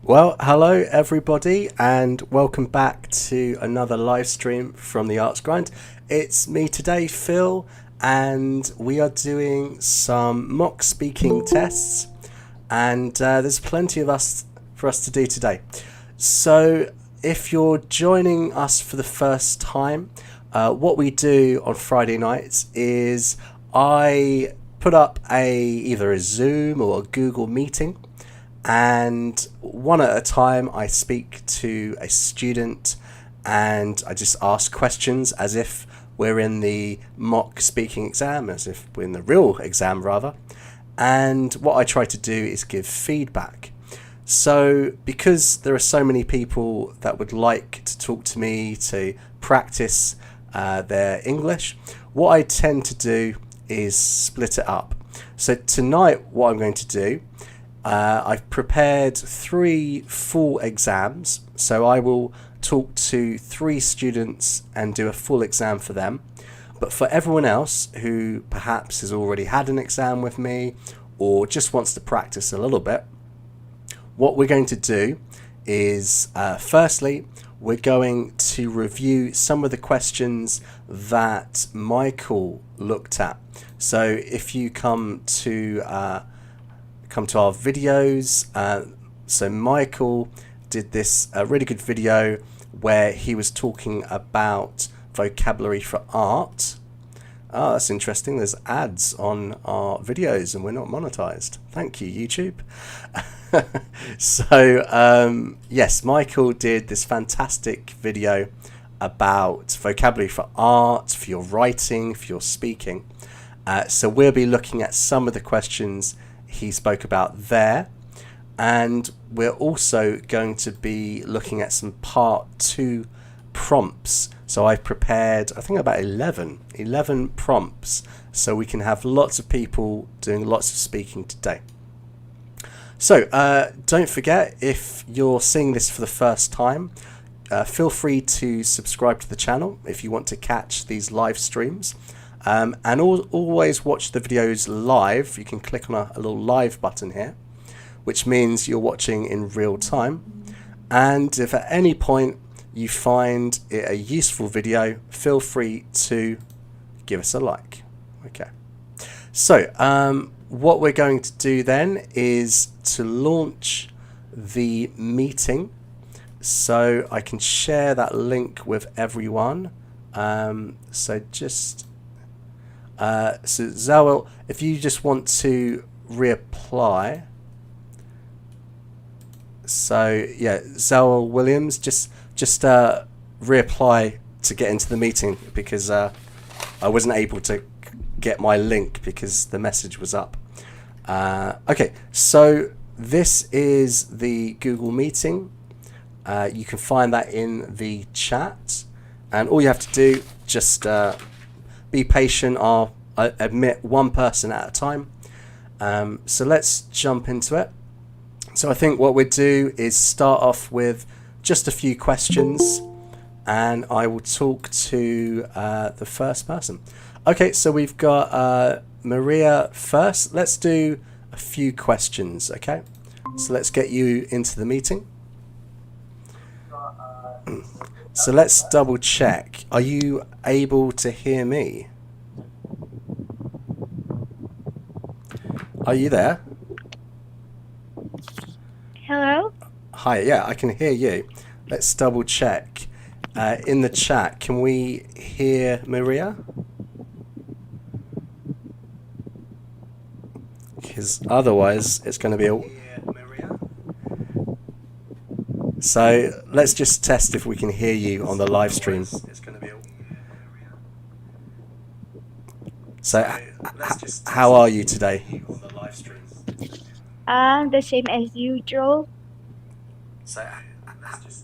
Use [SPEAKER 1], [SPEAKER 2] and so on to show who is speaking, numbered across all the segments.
[SPEAKER 1] Well, hello everybody, and welcome back to another live stream from the IELTS Grind. It's me today, Phil, and we are doing some mock speaking tests, and there's plenty of us for us to do today. So, if you're joining us for the first time, what we do on Friday nights is I put up either a Zoom or a Google meeting, and one at a time I speak to a student and I just ask questions as if we're in the mock speaking exam, as if we're in the real exam rather. And what I try to do is give feedback. So because there are so many people that would like to talk to me to practice their English, what I tend to do is split it up. So tonight what I'm going to do, I've prepared 3 full exams, so I will talk to 3 students and do a full exam for them. But for everyone else who perhaps has already had an exam with me or just wants to practice a little bit, what we're going to do is firstly we're going to review some of the questions that Michael looked at. So if you come to our videos, so Michael did this really good video where he was talking about vocabulary for art. Oh, that's interesting. There's ads on our videos and we're not monetized. Thank you, YouTube. So yes, Michael did this fantastic video about vocabulary for art, for your writing, for your speaking. So we'll be looking at some of the questions he spoke about there, and we're also going to be looking at some part 2 prompts. So I've prepared, I think, about 11 prompts, so we can have lots of people doing lots of speaking today. So don't forget, if you're seeing this for the first time, feel free to subscribe to the channel if you want to catch these live streams. And always watch the videos live. You can click on a little live button here, which means you're watching in real time. And if at any point you find it a useful video, feel free to give us a like. Okay. So what we're going to do then is to launch the meeting. So I can share that link with everyone. So just... so Zawel, if you just want to reapply. So yeah, Zawel Williams, just reapply to get into the meeting, because I wasn't able to get my link because the message was up. Okay, so this is the Google meeting. You can find that in the chat, and all you have to do, just be patient. I'll admit one person at a time. So let's jump into it. So I think what we'll do is start off with just a few questions, and I will talk to the first person. Okay, so we've got Maria first. Let's do a few questions, okay? So let's get you into the meeting. So let's double check. Are you able to hear me? Are you there?
[SPEAKER 2] Hello?
[SPEAKER 1] Hi, yeah, I can hear you. Let's double check. In the chat, can we hear Maria? Because otherwise it's going to be a... So let's just test if we can hear you on the live stream. So how are you today?
[SPEAKER 2] The same as usual.
[SPEAKER 1] So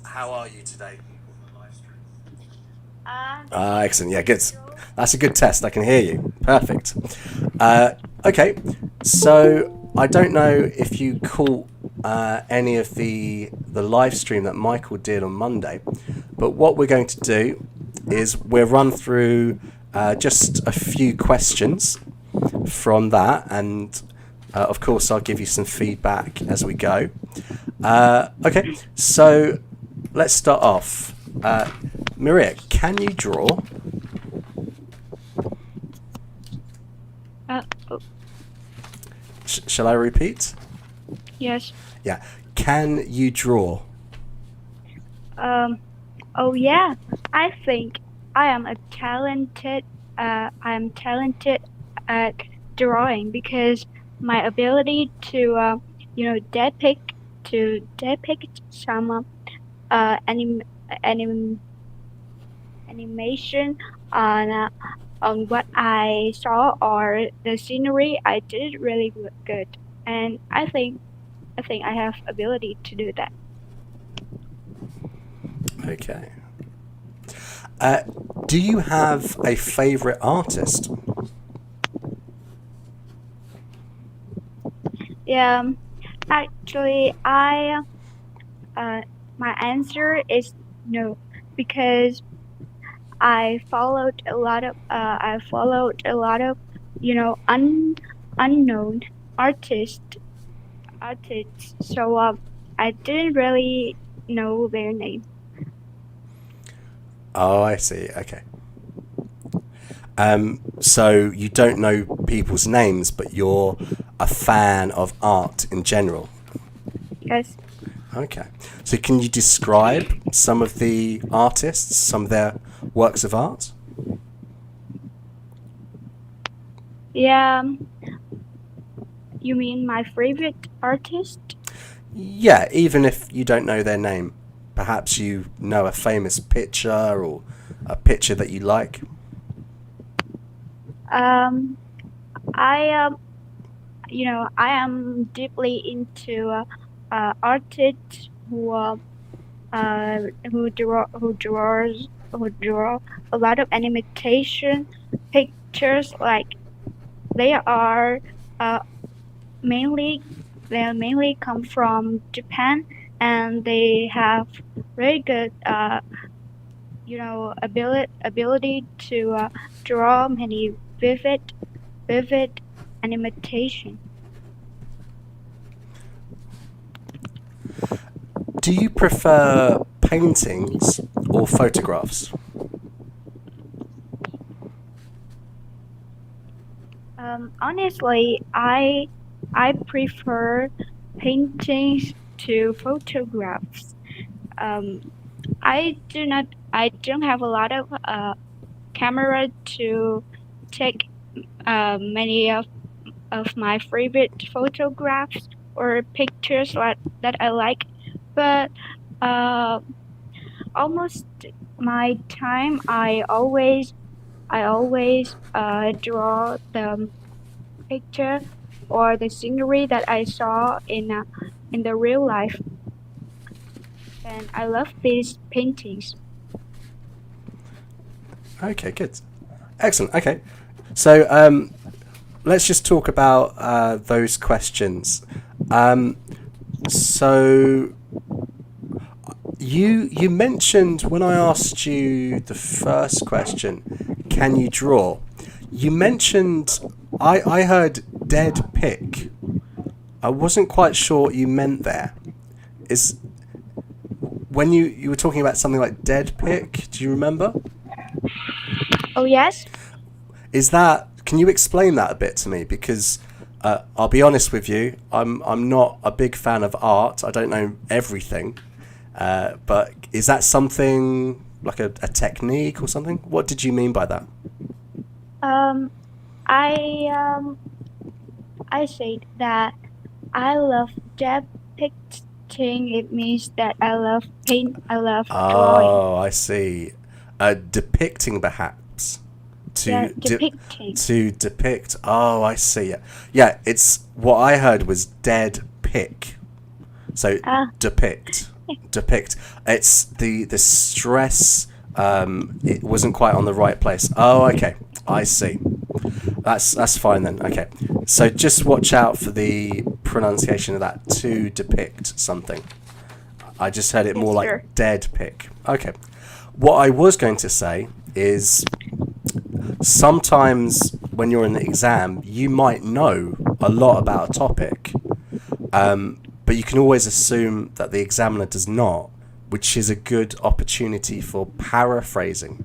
[SPEAKER 1] how are you today? Excellent. Yeah, good. That's a good test. I can hear you. Perfect. Okay. So I don't know if you caught any of the live stream that Michael did on Monday, but what we're going to do is we'll run through just a few questions from that, and of course I'll give you some feedback as we go. Okay, so let's start off. Maria, can you draw?
[SPEAKER 2] Oh,
[SPEAKER 1] Shall I repeat?
[SPEAKER 2] yes.
[SPEAKER 1] Yeah. Can you draw?
[SPEAKER 2] Oh yeah. I think I am a talented. I'm talented at drawing because my ability to, depict some anim anim animation on uh, on what I saw or the scenery. I did really good, and I think I have ability to do that.
[SPEAKER 1] Okay. Do you have a favorite artist?
[SPEAKER 2] Yeah, actually, my answer is no because I followed a lot of you know unknown artists artists. So I didn't really know their name.
[SPEAKER 1] Oh, I see. Okay. So you don't know people's names, but you're a fan of art in general.
[SPEAKER 2] Yes.
[SPEAKER 1] Okay. So can you describe some of the artists, some of their works of art?
[SPEAKER 2] Yeah. You mean my favorite artist?
[SPEAKER 1] Yeah, even if you don't know their name. Perhaps you know a famous picture or a picture that you like.
[SPEAKER 2] Um, I am deeply into artists who draw a lot of animation pictures. Like they are uh, mainly they mainly come from Japan, and they have very good ability to draw many vivid animation.
[SPEAKER 1] Do you prefer paintings or photographs?
[SPEAKER 2] Honestly, I prefer paintings to photographs. Um, I don't have a lot of camera to take many of my favorite photographs or pictures that I like, but uh, almost my time I always draw the picture or the scenery that I saw in the real life, and I love these paintings.
[SPEAKER 1] Okay, good. Excellent. Okay. So let's just talk about those questions. Um, so you mentioned when I asked you the first question, can you draw? You mentioned I heard dead pick. I wasn't quite sure what you meant there. Is when you were talking about something like dead pick, do you remember?
[SPEAKER 2] Oh yes.
[SPEAKER 1] Is that, can you explain that a bit to me? Because I'll be honest with you, I'm not a big fan of art. I don't know everything, but is that something like a technique or something? What did you mean by that?
[SPEAKER 2] Um, I um, I said that I love depicting. It means that I love paint. I love drawing.
[SPEAKER 1] Oh, I see. Depicting perhaps
[SPEAKER 2] Yeah,
[SPEAKER 1] to
[SPEAKER 2] depicting.
[SPEAKER 1] to depict. Oh, I see. Yeah, yeah. It's what I heard was dead pick. So
[SPEAKER 2] Ah,
[SPEAKER 1] depict. It's the stress. It wasn't quite on the right place. Oh, okay. I see. That's fine then. Okay. So just watch out for the pronunciation of that. To depict something. I just heard it more
[SPEAKER 2] yes, sir.
[SPEAKER 1] like dead pick. Okay. What I was going to say is sometimes when you're in the exam, you might know a lot about a topic, but you can always assume that the examiner does not, which is a good opportunity for paraphrasing.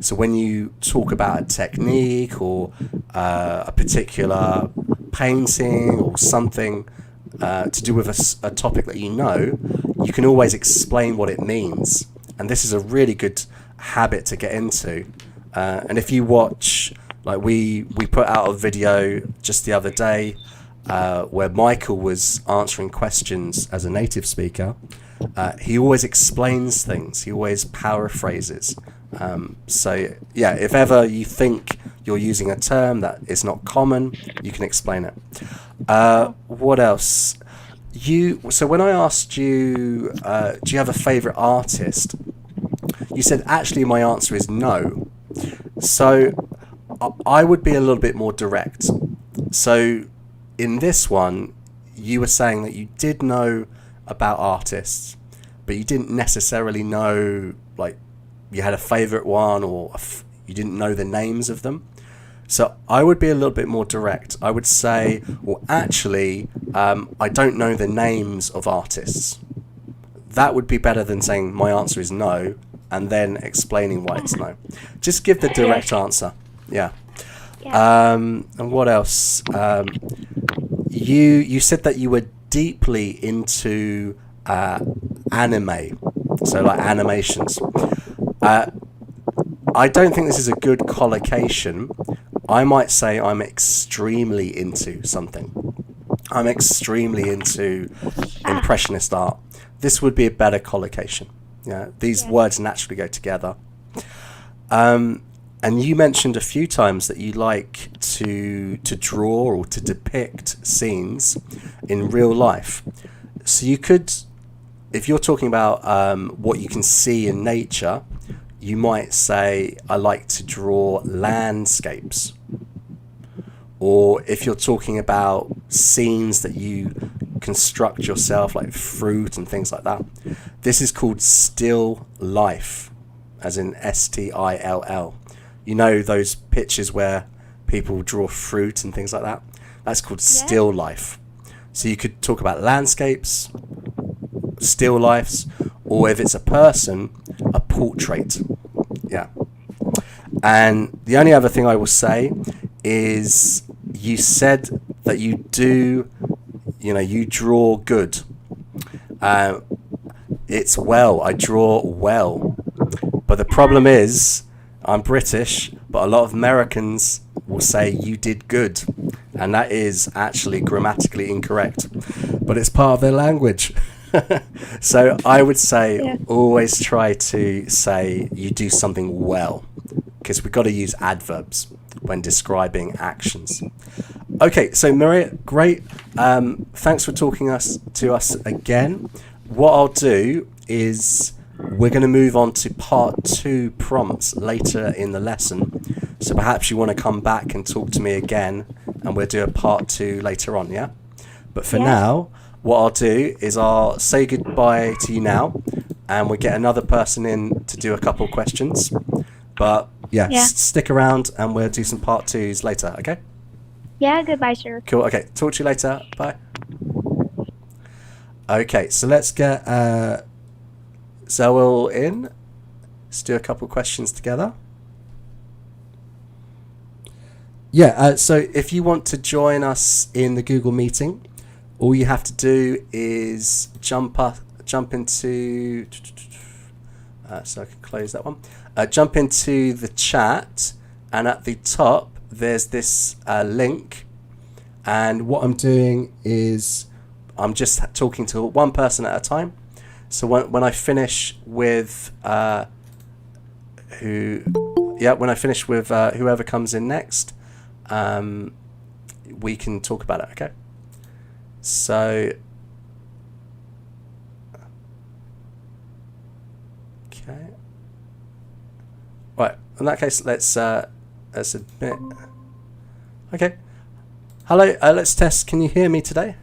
[SPEAKER 1] So when you talk about a technique or a particular painting or something to do with a topic that you know, you can always explain what it means. And this is a really good habit to get into. And if you watch, like we put out a video just the other day where Michael was answering questions as a native speaker. He always explains things. He always paraphrases. So yeah, if ever you think you're using a term that is not common, you can explain it. What else? So when I asked you, do you have a favorite artist? You said, actually, my answer is no. So I would be a little bit more direct. So in this one, you were saying that you did know about artists, but you didn't necessarily know, like, you had a favorite one, or you didn't know the names of them. So I would be a little bit more direct. I would say, well, actually, I don't know the names of artists. That would be better than saying my answer is no, and then explaining why it's no. Just give the direct answer. Yeah. And what else? You said that you were deeply into anime, so like animations. I don't think this is a good collocation. I might say I'm extremely into something. I'm extremely into impressionist art. This would be a better collocation. Yeah, these words naturally go together. And you mentioned a few times that you like to draw or to depict scenes in real life. So you could, if you're talking about what you can see in nature, you might say, I like to draw landscapes. Or if you're talking about scenes that you construct yourself, like fruit and things like that, this is called still life, as in STILL. You know those pictures where people draw fruit and things like that? That's called still life. So you could talk about landscapes, still lifes, or if it's a person, a portrait. Yeah. And the only other thing I will say is you said that you draw good. It's well, I draw well. But the problem is, I'm British, but a lot of Americans will say you did good. And that is actually grammatically incorrect. But it's part of their language. So I would say always try to say you do something well, because we've got to use adverbs when describing actions. Okay, so Maria, great. Thanks for talking to us again. What I'll do is we're going to move on to part 2 prompts later in the lesson. So perhaps you want to come back and talk to me again, and we'll do a part 2 later on, yeah? But for now, what I'll do is I'll say goodbye to you now, and we'll get another person in to do a couple questions. But stick around and we'll do some part 2s later, okay?
[SPEAKER 2] Yeah, goodbye, sir.
[SPEAKER 1] Cool, okay. Talk to you later. Bye. Okay, so let's get Zoel in. Let's do a couple questions together. Yeah, so if you want to join us in the Google meeting, all you have to do is jump into, so I can close that one. Jump into the chat, and at the top there's this link, and what I'm doing is I'm just talking to one person at a time. So when I finish with whoever comes in next, we can talk about it, okay? So, okay. Right, in that case, let's admit. Okay. Hello, let's test. Can you hear me today?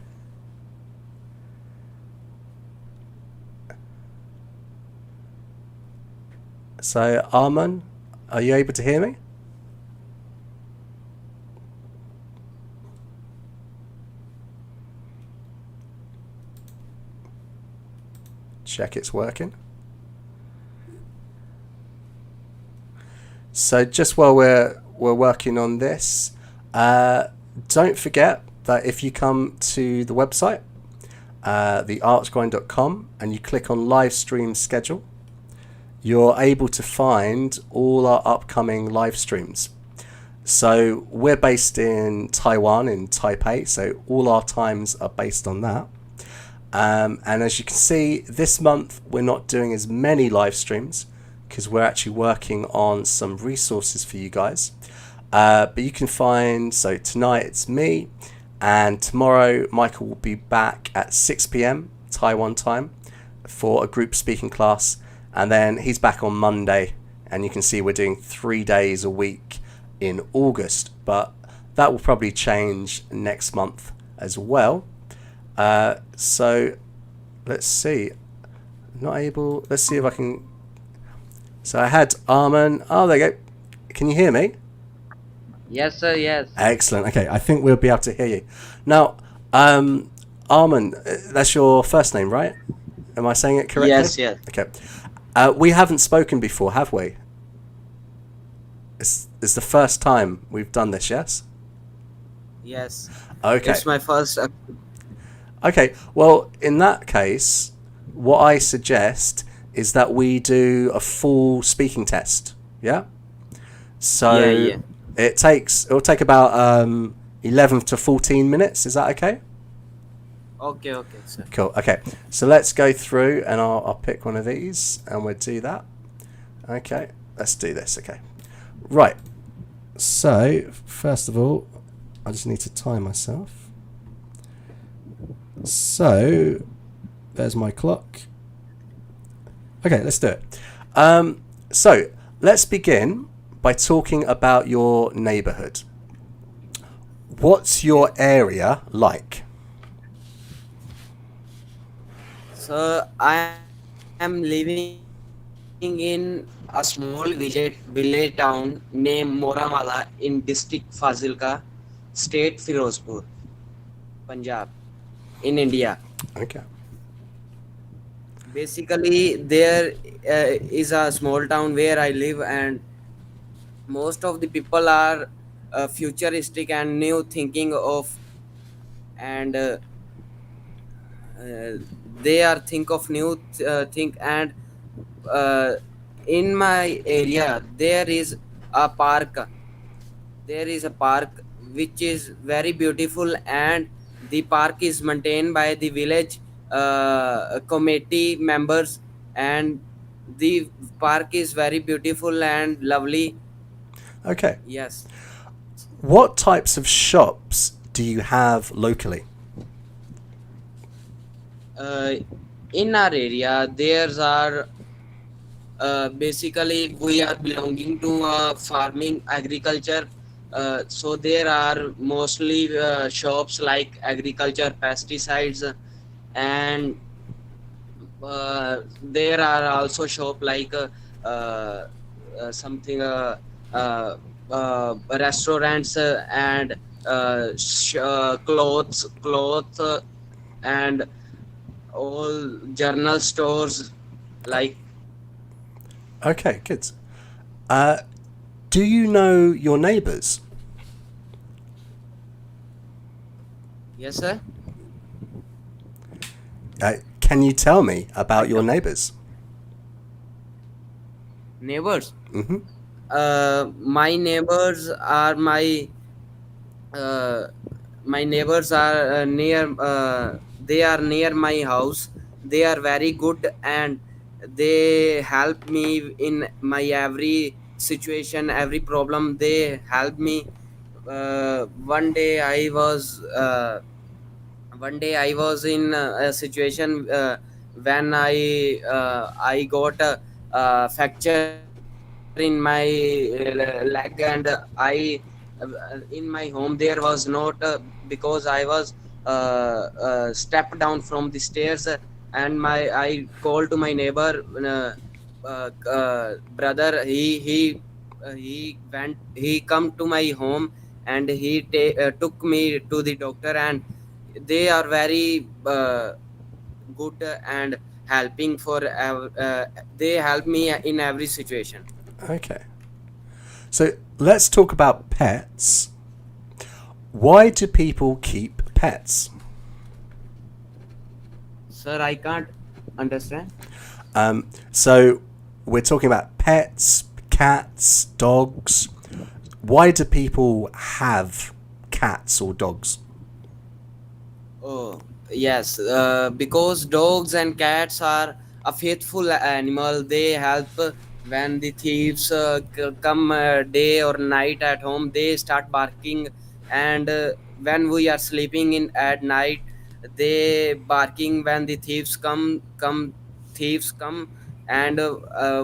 [SPEAKER 1] So, Arman, are you able to hear me? check it's working. So just while we're working on this, don't forget that if you come to the website, theartsgrind.com, and you click on live stream schedule, you're able to find all our upcoming live streams. So we're based in Taiwan, in Taipei, so all our times are based on that. And as you can see, this month we're not doing as many live streams because we're actually working on some resources for you guys. But you can find, so tonight it's me, and tomorrow Michael will be back at 6 p.m. Taiwan time for a group speaking class, and then he's back on Monday, and you can see we're doing 3 days a week in August, but that will probably change next month as well. So let's see. Not able. Let's see if I can. So I had Armin. Oh, there you go. Can you hear me?
[SPEAKER 3] Yes, sir. Yes.
[SPEAKER 1] Excellent. Okay, I think we'll be able to hear you. Now, Armin, that's your first name, right? Am I saying it correctly?
[SPEAKER 3] Yes. Yes.
[SPEAKER 1] Okay. We haven't spoken before, have we? It's the first time we've done this, yes?
[SPEAKER 3] Yes.
[SPEAKER 1] Okay.
[SPEAKER 3] It's my first.
[SPEAKER 1] Okay, well, in that case, what I suggest is that we do a full speaking test. Yeah? So
[SPEAKER 3] Yeah.
[SPEAKER 1] it'll take about 11 to 14 minutes. Is that okay?
[SPEAKER 3] Okay, sir.
[SPEAKER 1] Cool. Okay. So let's go through, and I'll pick one of these and we'll do that. Okay. Let's do this. Okay. Right. So, first of all, I just need to time myself. So, there's my clock. Okay, let's do it. So, let's begin by talking about your neighborhood. What's your area like?
[SPEAKER 3] So I am living in a small village town named Moramala in district Fazilka, state Firozpur, Punjab, in India.
[SPEAKER 1] Okay.
[SPEAKER 3] Basically, there is a small town where I live, and most of the people are futuristic and new thinking of, and they are think of new think, and uh, in my area there is a park which is very beautiful, and the park is maintained by the village committee members, and the park is very beautiful and lovely.
[SPEAKER 1] Okay.
[SPEAKER 3] Yes.
[SPEAKER 1] What types of shops do you have locally?
[SPEAKER 3] In our area there are basically we are belonging to farming agriculture, so there are mostly shops like agriculture pesticides, and there are also shop like something restaurants and clothes and all journal stores like.
[SPEAKER 1] Okay, good. Do you know your neighbours?
[SPEAKER 3] Yes, sir.
[SPEAKER 1] Can you tell me about your neighbours?
[SPEAKER 3] Neighbors.
[SPEAKER 1] Mm-hmm.
[SPEAKER 3] My neighbors are my neighbors are near they are near my house. They are very good, and they help me in my every situation, every problem. They help me. One day I was in a situation when I got a fracture in my leg, and I in my home there was not because I was stepped down from the stairs, and my I called to my neighbor brother. He come to my home, and took me to the doctor, and they are very good and helping for they help me in every situation.
[SPEAKER 1] Okay. So let's talk about pets. Why do people keep pets?
[SPEAKER 3] Sir, I can't understand.
[SPEAKER 1] So we're talking about pets, cats, dogs. Why do people have cats or dogs?
[SPEAKER 3] Oh, yes, because dogs and cats are a faithful animal. They help when the thieves come day or night at home. They start barking, and when we are sleeping in at night, they barking when the thieves thieves come, and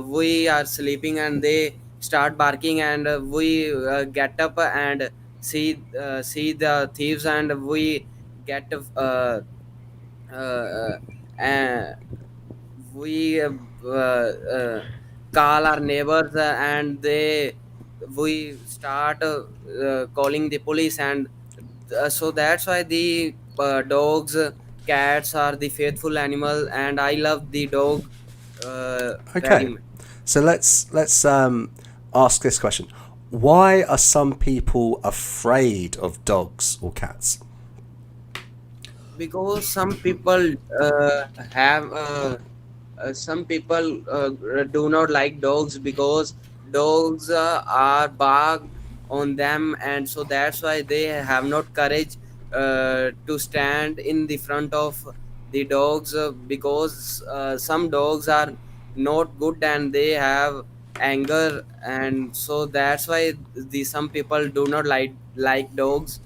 [SPEAKER 3] we are sleeping, and they start barking, and we get up and see the thieves, and we get uh, uh, we call our neighbors, and they we start calling the police, and so that's why the dogs, cats are the faithful animal, and I love the dog very
[SPEAKER 1] Okay.
[SPEAKER 3] much.
[SPEAKER 1] So let's ask this question. Why are some people afraid of dogs or cats?
[SPEAKER 3] Because some people have some people do not like dogs, because dogs are barked on them, and so that's why they have not courage to stand in the front of the dogs, because some dogs are not good, and they have anger, and so that's why the some people do not like dogs.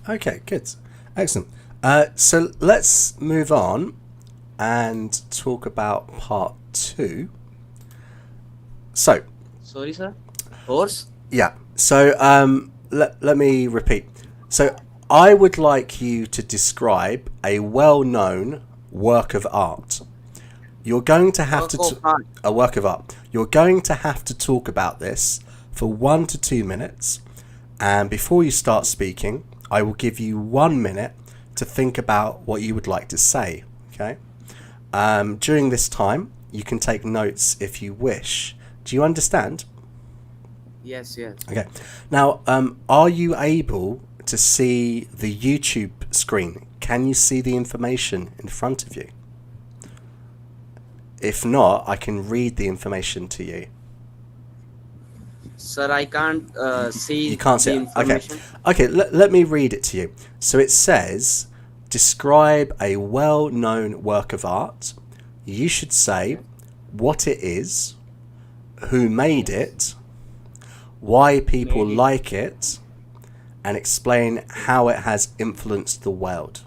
[SPEAKER 1] Okay, good. Excellent. So let's move on and talk about part two. So,
[SPEAKER 3] Sorry, sir. Horse.
[SPEAKER 1] yeah. So let me repeat. So I would like you to describe a well-known work of art. You're going to have
[SPEAKER 3] Work of art.
[SPEAKER 1] a work of art. You're going to have to talk about this for 1 to 2 minutes, and before you start speaking, I will give you 1 minute to think about what you would like to say. Okay. During this time, you can take notes if you wish. Do you understand?
[SPEAKER 3] Yes, yes.
[SPEAKER 1] Okay. Now, are you able to see the YouTube screen? Can you see the information in front of you? If not, I can read the information to you.
[SPEAKER 3] Sir, I can't see
[SPEAKER 1] You can't see
[SPEAKER 3] the
[SPEAKER 1] it. Okay.
[SPEAKER 3] information.
[SPEAKER 1] Okay, let me read it to you. So it says, describe a well-known work of art. You should say
[SPEAKER 3] Okay.
[SPEAKER 1] what it is, who made
[SPEAKER 3] Yes.
[SPEAKER 1] it, why people
[SPEAKER 3] Made it.
[SPEAKER 1] like it, and explain how it has influenced the world.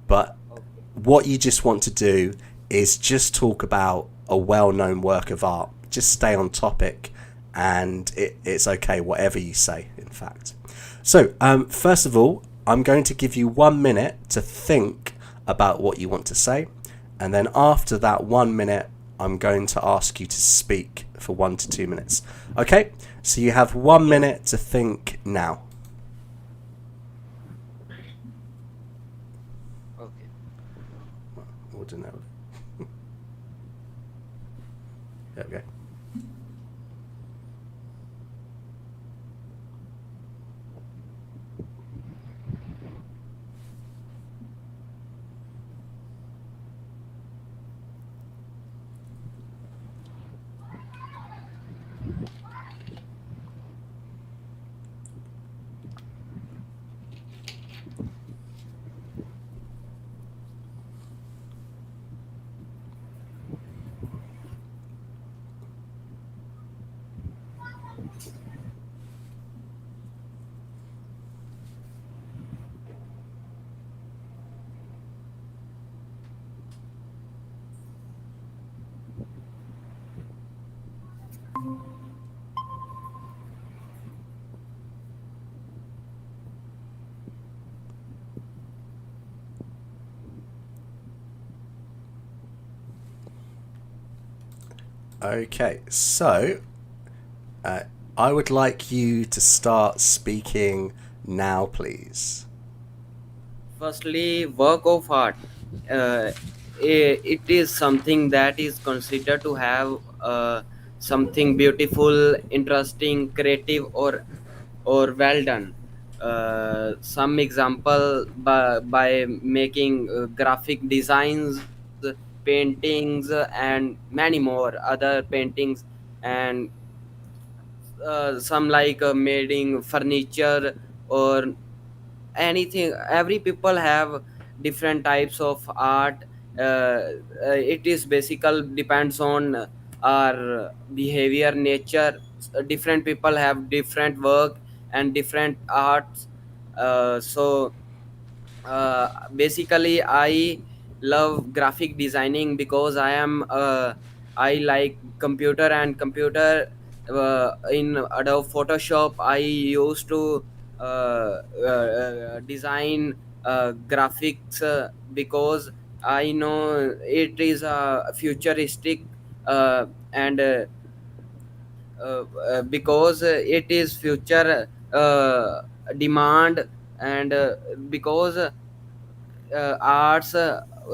[SPEAKER 1] But
[SPEAKER 3] Okay.
[SPEAKER 1] what you just want to do is just talk about a well-known work of art. Just stay on topic, and it's okay whatever you say, in fact. So first of all, I'm going to give you 1 minute to think about what you want to say, and then after that 1 minute, I'm going to ask you to speak for 1 to 2 minutes. Okay, so you have 1 minute to think now.
[SPEAKER 3] Okay.
[SPEAKER 1] Ordinarily. There we go. Okay, so I would like you to start speaking now, please.
[SPEAKER 3] Firstly, work of art. Uh, it is something that is considered to have something beautiful, interesting, creative, or well done. Some example by making graphic designs, paintings, and many more other paintings, and some like making furniture or anything. Every people have different types of art. It is basically depends on our behavior, nature. Different people have different work and different arts. So basically I love graphic designing because I like computer, and computer in Adobe Photoshop I used to design graphics because I know it is a futuristic and because it is future demand, and because arts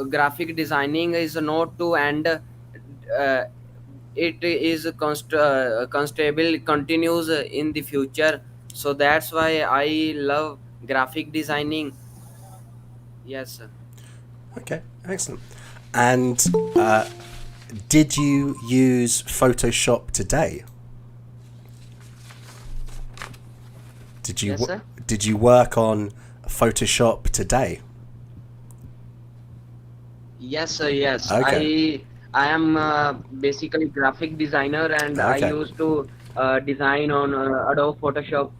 [SPEAKER 3] graphic designing is not to end. It is constable continues in the future. So that's why I love graphic designing. Yes, sir.
[SPEAKER 1] Okay, excellent. And did you use Photoshop today? Did you
[SPEAKER 3] Yes, sir.
[SPEAKER 1] did you work on Photoshop today?
[SPEAKER 3] Yes, sir. Yes,
[SPEAKER 1] Okay.
[SPEAKER 3] I am basically graphic designer, and I
[SPEAKER 1] Okay.
[SPEAKER 3] used to design on Adobe Photoshop.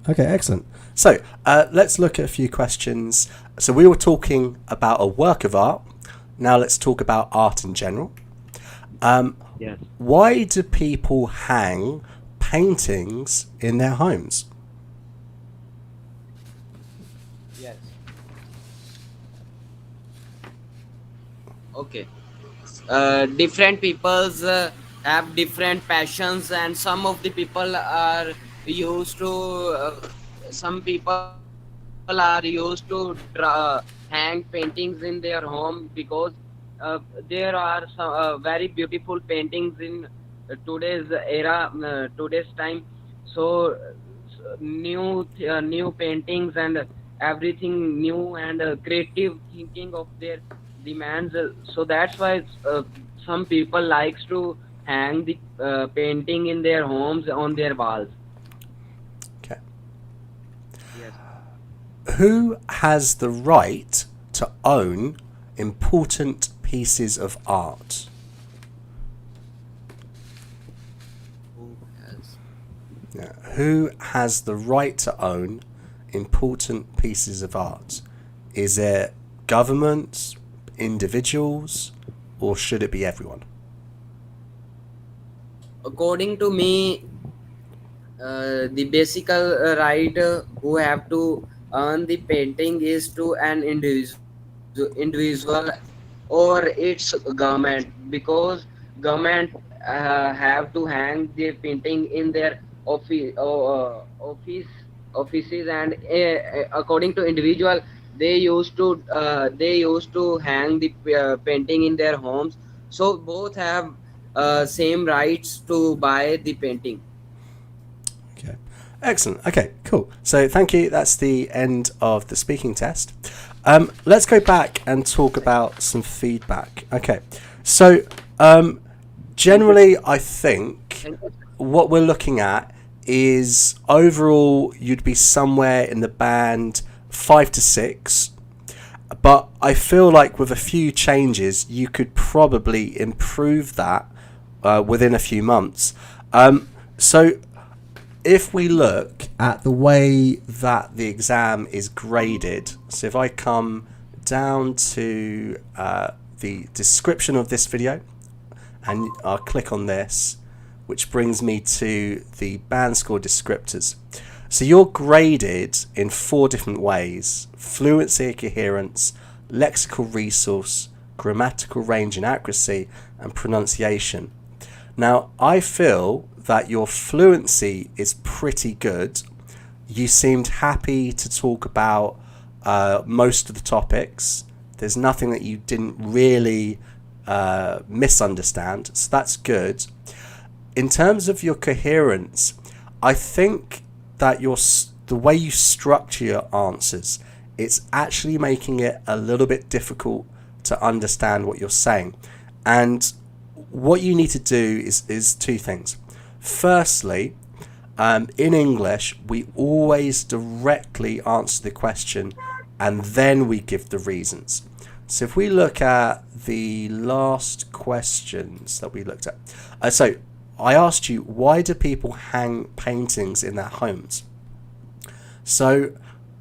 [SPEAKER 1] Okay, excellent. So let's look at a few questions. So we were talking about a work of art. Now let's talk about art in general.
[SPEAKER 3] Yes.
[SPEAKER 1] Why do people hang paintings in their homes?
[SPEAKER 3] Yes. Okay. Different peoples have different passions, and some of the people are used to some people are used to hang paintings in their home because there are some very beautiful paintings in today's era, today's time. So new paintings and everything new, and creative thinking of their demands. So that's why some people likes to hang the painting in their homes on their walls.
[SPEAKER 1] Okay.
[SPEAKER 3] Yes.
[SPEAKER 1] Who has the right to own important pieces of art?
[SPEAKER 3] Who has?
[SPEAKER 1] Yeah. Who has the right to own important pieces of art? Is it governments, individuals, or should it be everyone?
[SPEAKER 3] According to me, the basic right who have to earn the painting is to an individual or its government, because government have to hang the painting in their offices, and according to individual, they used to hang the painting in their homes. So both have same rights to buy the painting.
[SPEAKER 1] Okay. Excellent. Okay, cool. So thank you. That's the end of the speaking test. Let's go back and talk about some feedback. Okay. So generally, I think
[SPEAKER 3] Thank you.
[SPEAKER 1] what we're looking at is overall you'd be somewhere in the band 5 to 6. But I feel like with a few changes, you could probably improve that within a few months. So if we look at the way that the exam is graded, so if I come down to the description of this video, and I'll click on this, which brings me to the band score descriptors. So you're graded in 4 different ways: fluency, coherence, lexical resource, grammatical range and accuracy, and pronunciation. Now, I feel that your fluency is pretty good. You seemed happy to talk about most of the topics. There's nothing that you didn't really misunderstand, so that's good. In terms of your coherence, I think that the way you structure your answers, it's actually making it a little bit difficult to understand what you're saying. And what you need to do is two things. Firstly, in English, we always directly answer the question and then we give the reasons. So if we look at the last questions that we looked at. So I asked you, why do people hang paintings in their homes? So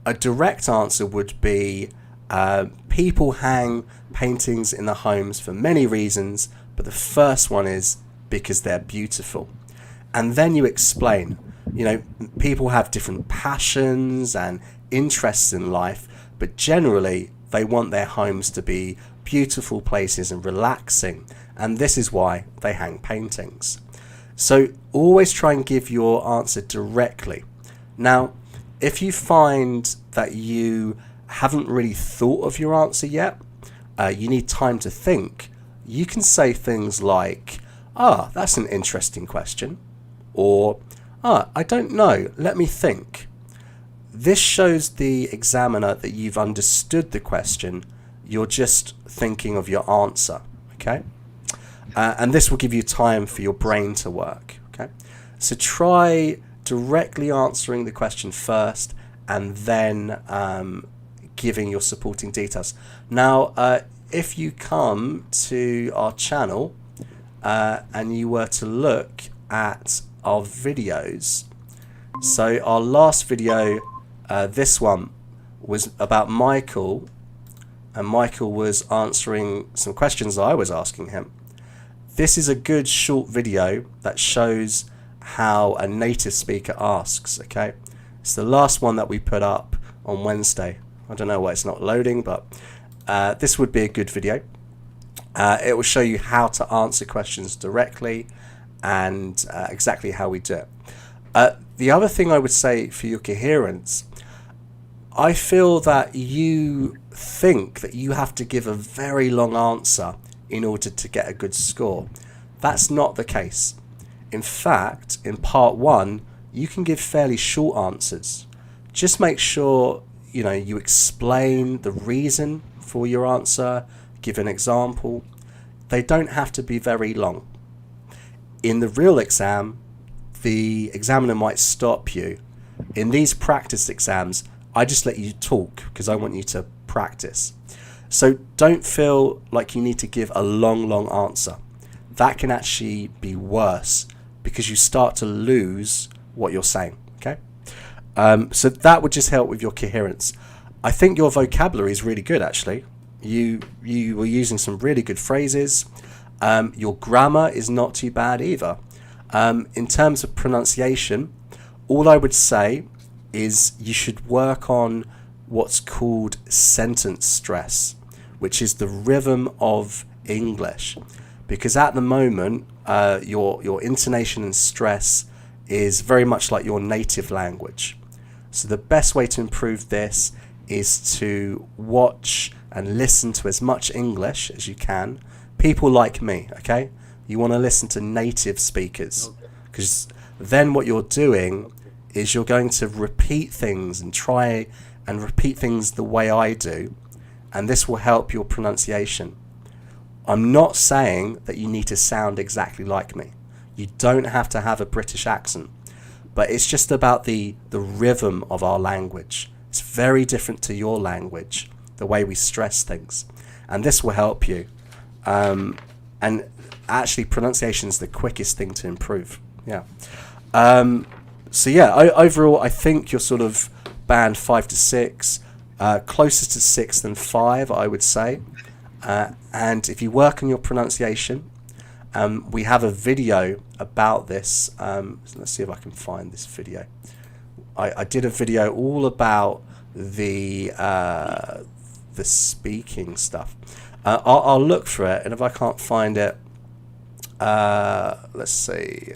[SPEAKER 1] a direct answer would be people hang paintings in their homes for many reasons, but the first one is because they're beautiful. And then you explain, people have different passions and interests in life, but generally they want their homes to be beautiful places and relaxing, and this is why they hang paintings. So always try and give your answer directly. Now, if you find that you haven't really thought of your answer yet, you need time to think, you can say things like, that's an interesting question, or I don't know, let me think. This shows the examiner that you've understood the question, you're just thinking of your answer, okay? And this will give you time for your brain to work, okay? So try directly answering the question first and then giving your supporting details. Now, if you come to our channel and you were to look at our videos, so our last video, this one, was about Michael, and Michael was answering some questions that I was asking him. This is a good short video that shows how a native speaker asks, okay? It's the last one that we put up on Wednesday. I don't know why it's not loading, but this would be a good video. It will show you how to answer questions directly and exactly how we do it. The other thing I would say for your coherence, I feel that you think that you have to give a very long answer in order to get a good score. That's not the case. In fact, in part one, you can give fairly short answers. Just make sure you explain the reason for your answer, give an example. They don't have to be very long. In the real exam, the examiner might stop you. In these practice exams, I just let you talk because I want you to practice. So don't feel like you need to give a long answer. That can actually be worse because you start to lose what you're saying, okay? So that would just help with your coherence. I think your vocabulary is really good, actually. You were using some really good phrases. Your grammar is not too bad either. In terms of pronunciation, all I would say is you should work on what's called sentence stress, which is the rhythm of English. Because at the moment, your intonation and stress is very much like your native language. So the best way to improve this is to watch and listen to as much English as you can. People like me, okay? You want to listen to native speakers, because then what you're doing is you're going to repeat things and try and repeat things the way I do, and this will help your pronunciation. I'm not saying that you need to sound exactly like me. You don't have to have a British accent, but it's just about the rhythm of our language. It's very different to your language, the way we stress things, and this will help you. And actually, pronunciation is the quickest thing to improve. Yeah. So yeah, overall, I think you're sort of band 5 to 6, closer to 6 than 5, I would say. And if you work on your pronunciation, we have a video about this. Let's see if I can find this video. I did a video all about the speaking stuff. I'll look for it, and if I can't find it, let's see.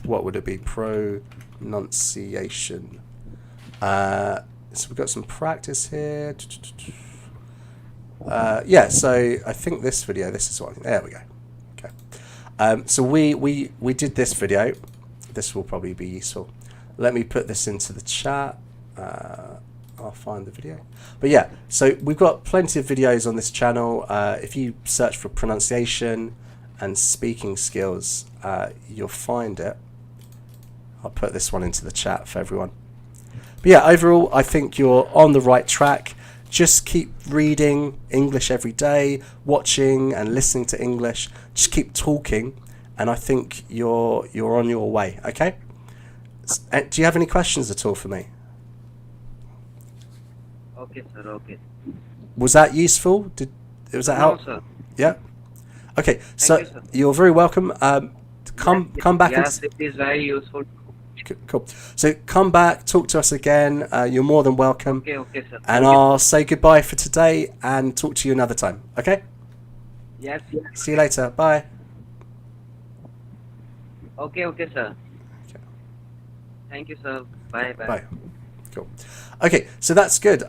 [SPEAKER 1] What would it be? Pronunciation. So we've got some practice here. Yeah, so I think this video, this is one. There we go. Okay. So we did this video. This will probably be useful. Let me put this into the chat. I'll find the video. But yeah, so we've got plenty of videos on this channel. If you search for pronunciation and speaking skills, you'll find it. I'll put this one into the chat for everyone. But yeah, overall, I think you're on the right track. Just keep reading English every day, watching and listening to English. Just keep talking, and I think you're on your way. Okay. Do you have any questions at all for me?
[SPEAKER 4] Okay, sir. Okay.
[SPEAKER 1] Was that useful? Was that help?
[SPEAKER 4] No, sir.
[SPEAKER 1] Yeah. Okay. So
[SPEAKER 4] you, sir.
[SPEAKER 1] you're very welcome. Come back.
[SPEAKER 4] Yes, it is very useful.
[SPEAKER 1] Cool. So come back, talk to us again. You're more than welcome.
[SPEAKER 4] Okay, sir.
[SPEAKER 1] And I'll say goodbye for today and talk to you another time. Okay?
[SPEAKER 4] Yes.
[SPEAKER 1] See you later. Bye.
[SPEAKER 4] Okay, sir.
[SPEAKER 1] Okay.
[SPEAKER 4] Thank you, sir. Bye.
[SPEAKER 1] Bye. Cool. Okay, so that's good.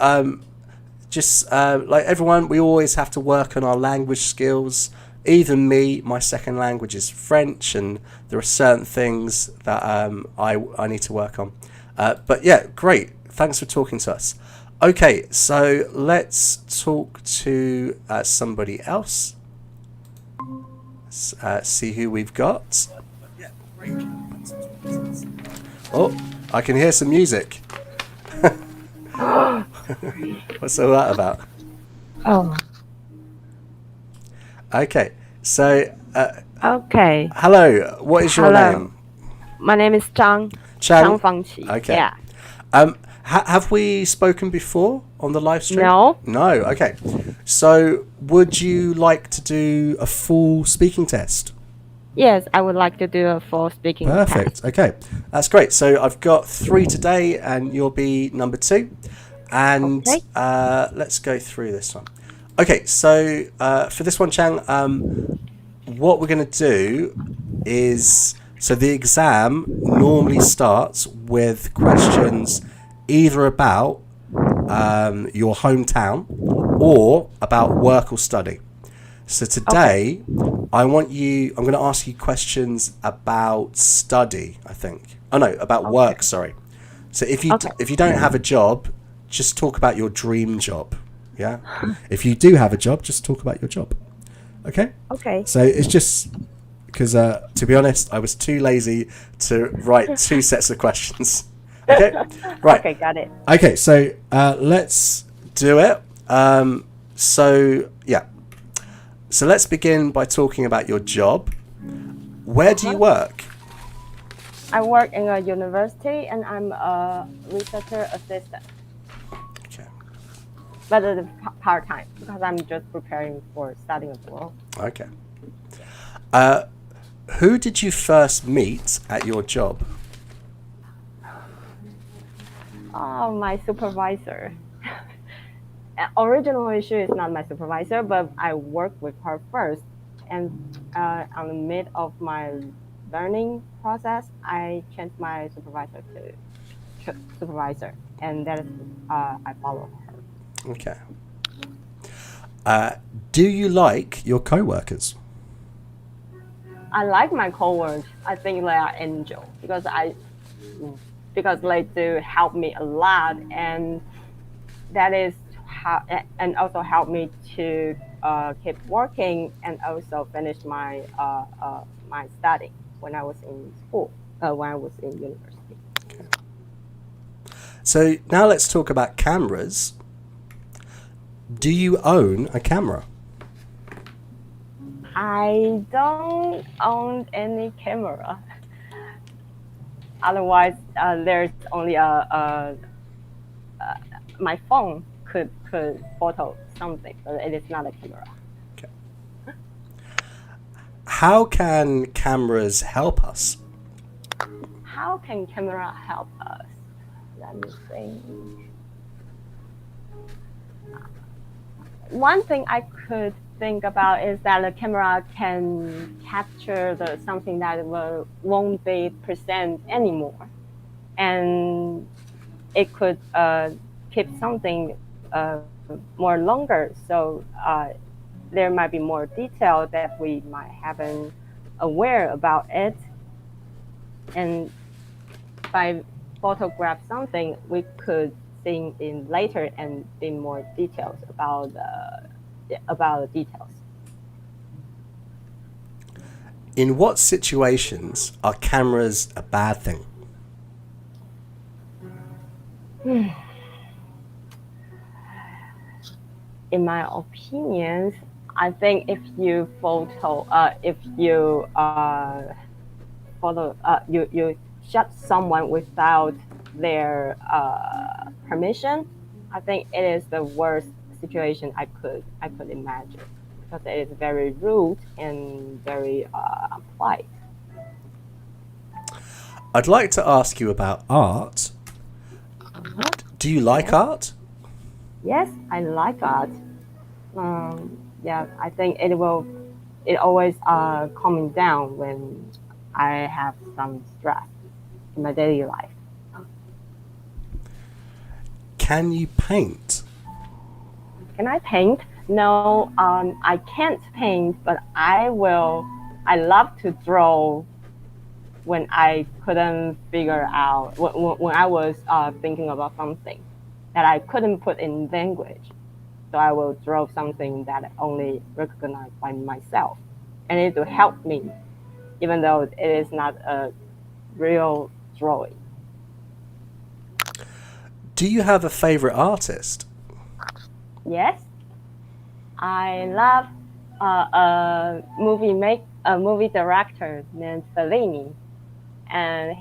[SPEAKER 1] Just like everyone, we always have to work on our language skills. Even me, my second language is French, and there are certain things that I need to work on. But yeah, great. Thanks for talking to us. Okay, so let's talk to somebody else. See who we've got. Oh, I can hear some music. What's all that about?
[SPEAKER 5] Oh,
[SPEAKER 1] Okay, so
[SPEAKER 5] okay.
[SPEAKER 1] hello. What is your
[SPEAKER 5] Hello.
[SPEAKER 1] name?
[SPEAKER 5] My name is Zhang
[SPEAKER 1] Chang.
[SPEAKER 5] Fangqi.
[SPEAKER 1] Okay.
[SPEAKER 5] Yeah.
[SPEAKER 1] Have we spoken before on the live stream?
[SPEAKER 5] No.
[SPEAKER 1] No. Okay. So, would you like to do a full speaking test?
[SPEAKER 5] Yes, I would like to do a full speaking test.
[SPEAKER 1] Perfect. Okay, that's great. So I've got 3 today, and you'll be number 2. And
[SPEAKER 5] Okay.
[SPEAKER 1] let's go through this one. Okay, so for this one, Chang, what we're going to do is, so the exam normally starts with questions either about your hometown or about work or study. So today, I'm going to ask you questions about study, I think. Oh no, about work, sorry. So if you don't have a job, just talk about your dream job. Yeah? If you do have a job, just talk about your job. Okay?
[SPEAKER 5] Okay.
[SPEAKER 1] So it's just because, to be honest, I was too lazy to write 2 sets of questions. Okay? Right.
[SPEAKER 5] Okay, got it.
[SPEAKER 1] Okay, so let's do it. So let's begin by talking about your job. Where do you work?
[SPEAKER 5] I work in a university and I'm a researcher assistant,
[SPEAKER 1] Okay.
[SPEAKER 5] but it's part-time because I'm just preparing for studying abroad.
[SPEAKER 1] Okay. Who did you first meet at your job?
[SPEAKER 5] Oh, my supervisor. Originally, she is not my supervisor, but I worked with her first. And on the mid of my learning process, I changed my supervisor to supervisor, and that is I follow her.
[SPEAKER 1] Okay. Do you like your co-workers?
[SPEAKER 5] I like my coworkers. I think they are angel because they do help me a lot, and that is how, and also help me to keep working and also finish my my study when I was in school, when I was in university.
[SPEAKER 1] Okay. So now let's talk about cameras. Do you own a camera?
[SPEAKER 5] I don't own any camera. Otherwise, there's only my phone could photo something, but it is not a camera.
[SPEAKER 1] Okay. How can cameras help us?
[SPEAKER 5] How can camera help us? Let me think. One thing I could think about is that the camera can capture something that won't be present anymore, and it could keep something more longer. So there might be more detail that we might haven't aware about it. And by photograph something, we could think in later and in more details about the details.
[SPEAKER 1] In what situations are cameras a bad thing?
[SPEAKER 5] In my opinions, I think if you you shot someone without their permission, I think it is the worst situation I could imagine, because it is very rude and very polite.
[SPEAKER 1] I'd like to ask you about art. Do you like art?
[SPEAKER 5] Yes, I like art. Yeah, I think it always calm me down when I have some stress in my daily life.
[SPEAKER 1] Can you paint?
[SPEAKER 5] Can I paint? No, I can't paint, but I will. I love to draw when I couldn't figure out, when I was thinking about something that I couldn't put in language. So I will draw something that I only recognize by myself. And it will help me, even though it is not a real drawing.
[SPEAKER 1] Do you have a favorite artist?
[SPEAKER 5] Yes, I love a movie director named Fellini, and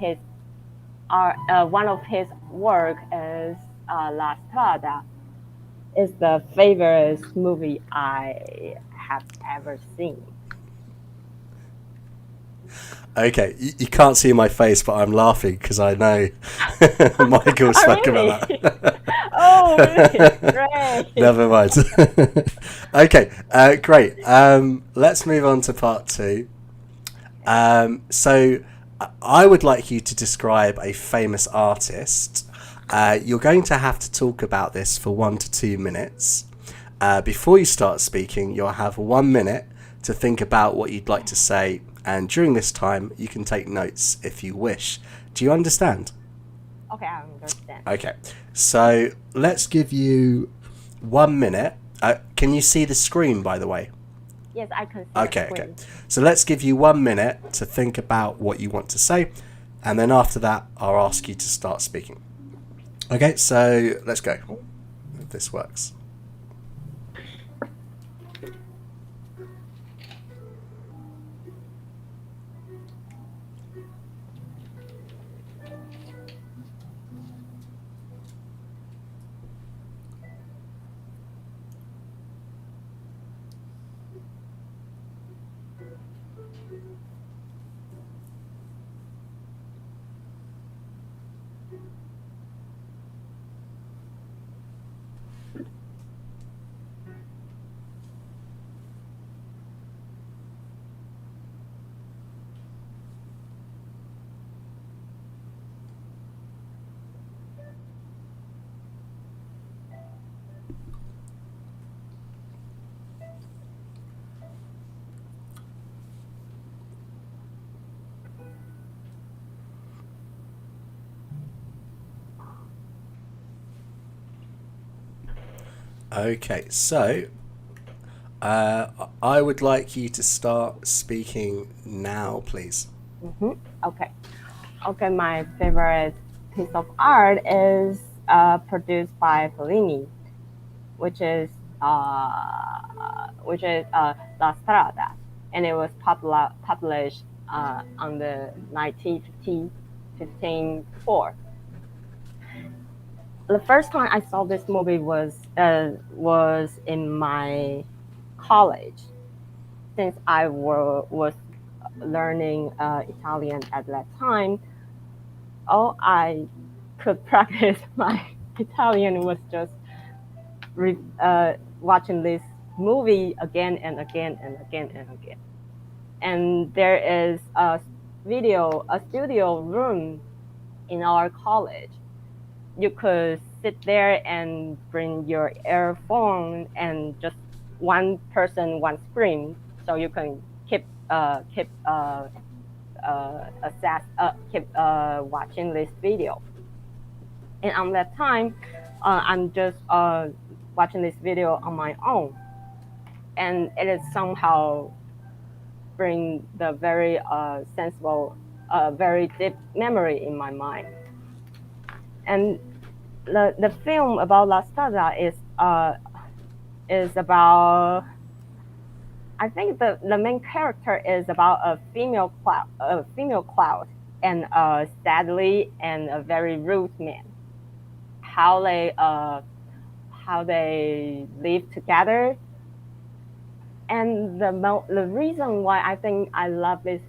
[SPEAKER 5] one of his work is La Strada. It's the favorite movie I have ever seen.
[SPEAKER 1] Okay, you can't see my face, but I'm laughing because I know Michael spoke about that.
[SPEAKER 5] Oh, really? Great.
[SPEAKER 1] Never mind. Okay, great. Let's move on to part 2. So I would like you to describe a famous artist. You're going to have to talk about this for 1 to 2 minutes. Before you start speaking, you'll have 1 minute to think about what you'd like to say, and during this time, you can take notes if you wish. Do you understand?
[SPEAKER 5] Okay, I understand.
[SPEAKER 1] Okay, so let's give you 1 minute. Can you see the screen, by the way?
[SPEAKER 5] Yes, I can see
[SPEAKER 1] Okay,
[SPEAKER 5] the screen.
[SPEAKER 1] okay. So let's give you 1 minute to think about what you want to say, and then after that, I'll ask you to start speaking. Okay, so let's go. If this works. Okay, so I would like you to start speaking now, please.
[SPEAKER 5] Okay. Okay, my favorite piece of art is produced by Fellini, which is La Strada, and it was published on the 1954. The first time I saw this movie was in my college, since I was learning Italian at that time. All I could practice my Italian was just watching this movie again and again and again and again. And there is a studio room in our college. You could sit there and bring your earphone and just one person, one screen, so you can keep watching this video. And on that time, I'm just watching this video on my own, and it is somehow bring the very sensible, very deep memory in my mind. And the film about La Strada is about, I think the main character is about a female cloud and sadly and a very rude man. How they live together. And the reason why I think I love this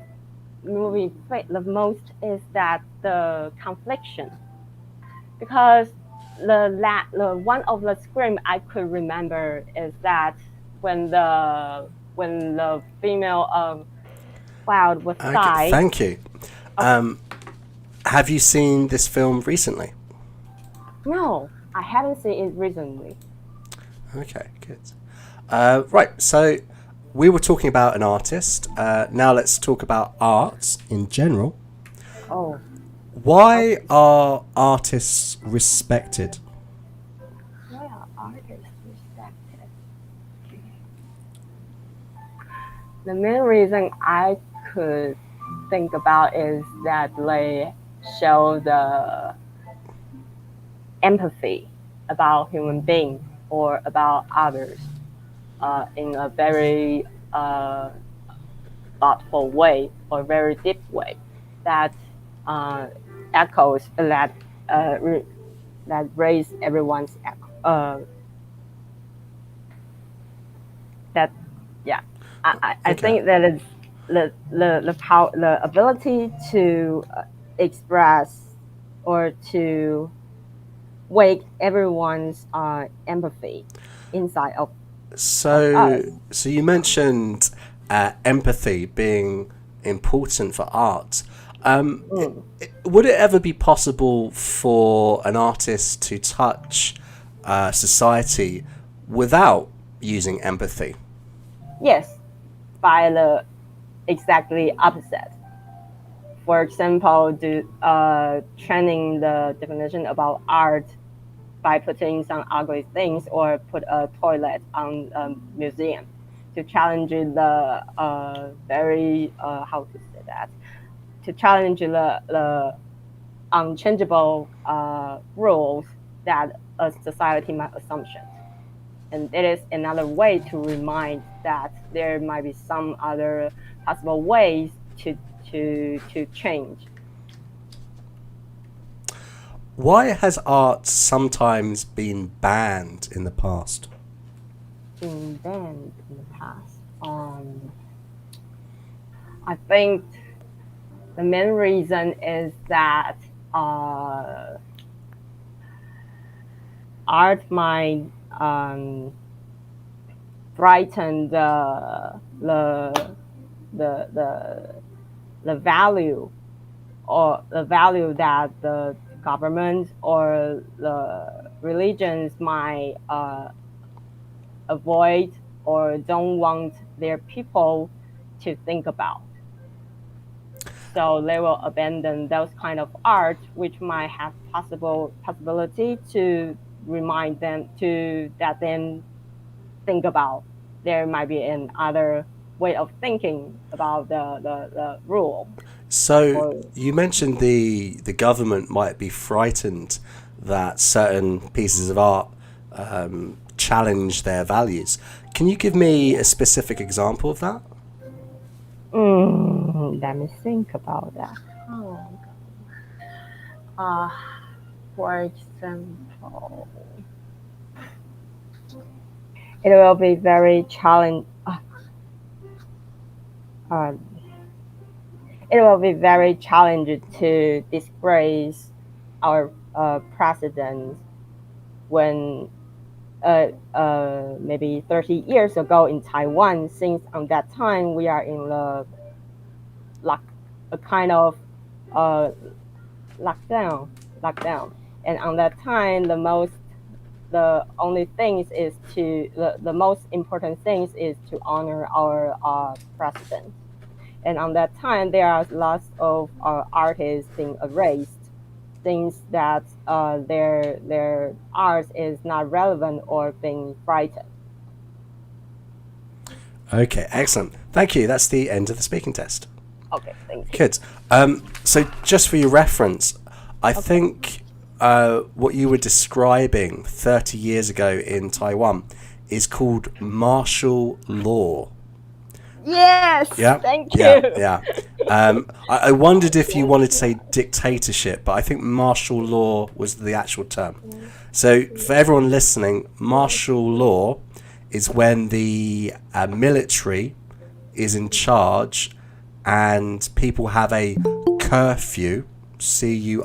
[SPEAKER 5] movie the most is that the confliction, because the one of the scream I could remember is that when the female cloud was died.
[SPEAKER 1] Thank you. Have you seen this film recently?
[SPEAKER 5] No, I haven't seen it recently.
[SPEAKER 1] Okay, good. Right, so we were talking about an artist. Now let's talk about art in general.
[SPEAKER 5] Oh.
[SPEAKER 1] Why are artists respected?
[SPEAKER 5] Why are artists respected? The main reason I could think about is that they show the empathy about human beings or about others in a very thoughtful way or very deep way that echoes that raise everyone's that yeah. I think that it's the power, the ability to express or to wake everyone's empathy inside of us.
[SPEAKER 1] So you mentioned empathy being important for art. Would it ever be possible for an artist to touch society without using empathy?
[SPEAKER 5] Yes, by the exactly opposite. For example, training the definition about art by putting some ugly things or put a toilet on a museum to challenge the very how to say that, to challenge the unchangeable rules that a society might assumption. And it is another way to remind that there might be some other possible ways to change.
[SPEAKER 1] Why has art sometimes been banned in the past?
[SPEAKER 5] Been banned in the past. I think the main reason is that art might frighten the value or the value that the government or the religions might avoid or don't want their people to think about. So they will abandon those kind of art which might have possibility to remind them to that then think about there might be another way of thinking about the rule.
[SPEAKER 1] So you mentioned the government might be frightened that certain pieces of art challenge their values. Can you give me a specific example of that?
[SPEAKER 5] Let me think about that. For example, it will be very challenging. It will be very challenging to disgrace our president when maybe 30 years ago in Taiwan, since on that time we are in a kind of lockdown. And on that time, the only things is the most important things is to honor our president. And on that time, there are lots of artists being erased, things that their art is not relevant or being frightened.
[SPEAKER 1] Okay, excellent. Thank you. That's the end of the speaking test.
[SPEAKER 5] Okay, thank you.
[SPEAKER 1] Good. So just for your reference, I think what you were describing 30 years ago in Taiwan is called martial law.
[SPEAKER 5] Yes.
[SPEAKER 1] Yeah.
[SPEAKER 5] Thank you.
[SPEAKER 1] Yeah. I wondered if you wanted to say dictatorship, but I think martial law was the actual term. So for everyone listening, martial law is when the military is in charge and people have a curfew, curfew,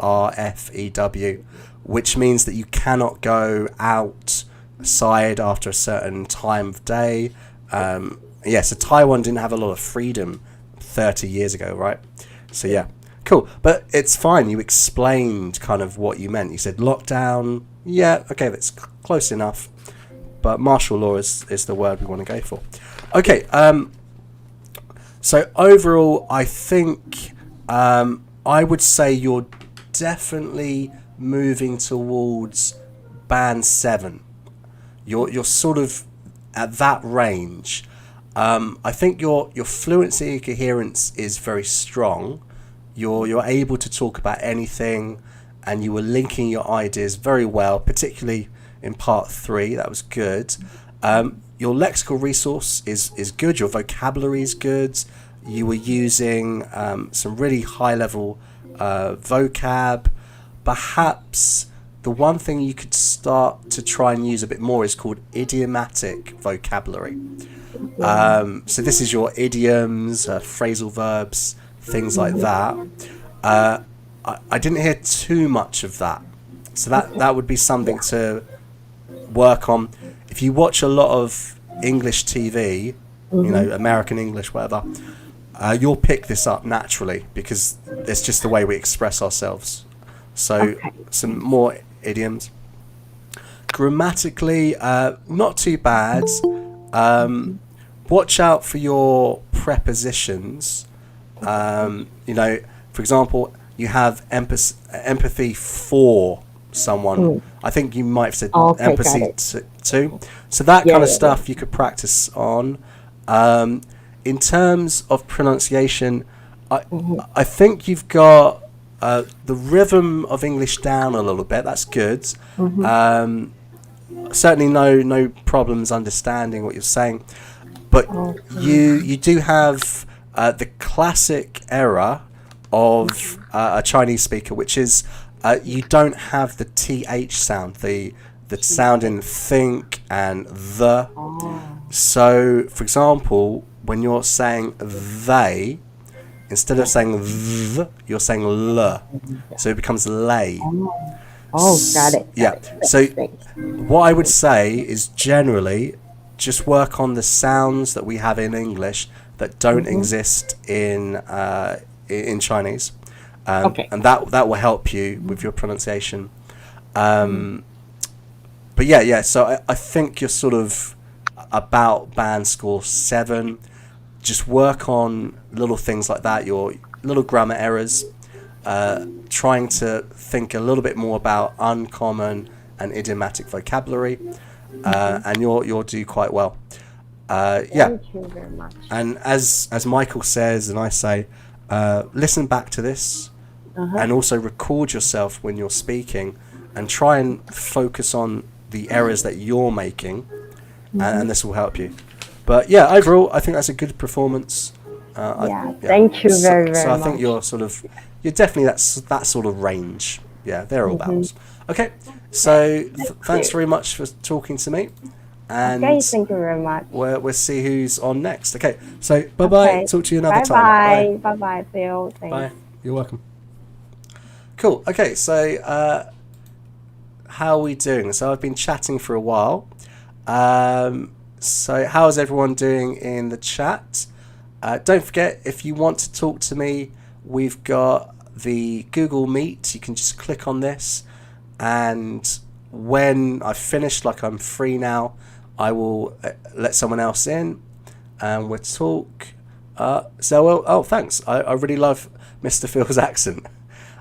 [SPEAKER 1] which means that you cannot go outside after a certain time of day. So Taiwan didn't have a lot of freedom 30 years ago, right? So yeah, cool. But it's fine. You explained kind of what you meant. You said lockdown. Yeah, okay, that's close enough. But martial law is the word we want to go for. Okay, so overall, I think I would say you're definitely moving towards band 7. You're sort of at that range. I think your fluency and coherence is very strong. You're able to talk about anything, and you were linking your ideas very well, particularly in part 3. That was good. Your lexical resource is good. Your vocabulary is good. You were using some really high level vocab. Perhaps the one thing you could start to try and use a bit more is called idiomatic vocabulary. So this is your idioms, phrasal verbs, things like that. I didn't hear too much of that. So that would be something to work on. If you watch a lot of English TV, you know, American English, whatever, you'll pick this up naturally because it's just the way we express ourselves. So some more idioms. Grammatically, not too bad. Watch out for your prepositions. You know, for example, you have empathy for someone. I think you might have said empathy too. So that kind of stuff you could practice on. In terms of pronunciation, I think you've got the rhythm of English down a little bit. That's good. Certainly no problems understanding what you're saying. But you do have the classic error of a Chinese speaker, which is you don't have the TH sound, the sound in think and the. So, for example, when you're saying they, instead of saying th, you're saying l. So it becomes lay.
[SPEAKER 5] Got it.
[SPEAKER 1] Yeah. So what I would say is generally just work on the sounds that we have in English that don't exist in Chinese, and that will help you with your pronunciation. But yeah. So I think you're sort of about band score 7. Just work on little things like that. Your little grammar errors. Trying to think a little bit more about uncommon and idiomatic vocabulary, and you'll do quite well.
[SPEAKER 5] Thank you very much.
[SPEAKER 1] And as Michael says, and I say, listen back to this, and also record yourself when you're speaking, and try and focus on the errors that you're making, and this will help you. But yeah, overall, I think that's a good performance.
[SPEAKER 5] Thank you very much.
[SPEAKER 1] So I think you're definitely that sort of range. Yeah, thereabouts. Okay, so thanks very much for talking to me. And
[SPEAKER 5] thank you very much.
[SPEAKER 1] We'll see who's on next. Okay, so bye-bye. Talk to you another time.
[SPEAKER 5] Bye-bye, Phil. Thanks.
[SPEAKER 1] Bye. You're welcome. Cool. Okay, so how are we doing? So I've been chatting for a while. So how's everyone doing in the chat? Don't forget, if you want to talk to me, we've got the Google Meet. You can just click on this and when I've finished, like I'm free now, I will let someone else in, and we'll talk. Thanks. I really love Mr. Phil's accent.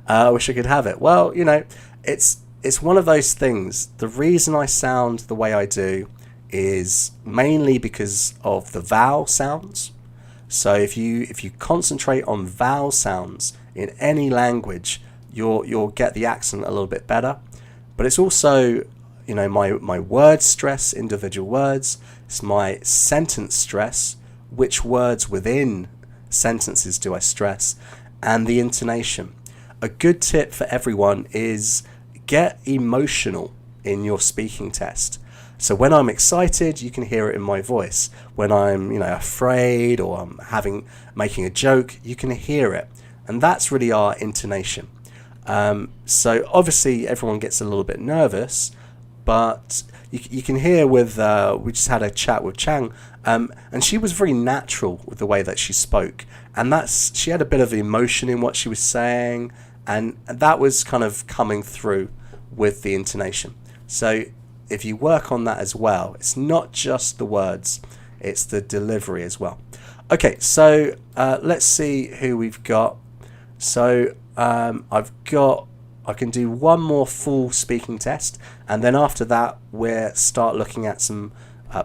[SPEAKER 1] I wish I could have it. Well, it's one of those things. The reason I sound the way I do is mainly because of the vowel sounds. So if you concentrate on vowel sounds in any language, you'll get the accent a little bit better. But it's also, my word stress, individual words. It's my sentence stress, which words within sentences do I stress, and the intonation. A good tip for everyone is get emotional in your speaking test. So when I'm excited, you can hear it in my voice. When I'm, afraid, or I'm making a joke, you can hear it. And that's really our intonation. So obviously everyone gets a little bit nervous, but you can hear with, we just had a chat with Chang, and she was very natural with the way that she spoke. And she had a bit of emotion in what she was saying, and that was kind of coming through with the intonation. So if you work on that as well, it's not just the words, it's the delivery as well. Okay, so let's see who we've got. So I can do one more full speaking test, and then after that we'll start looking at some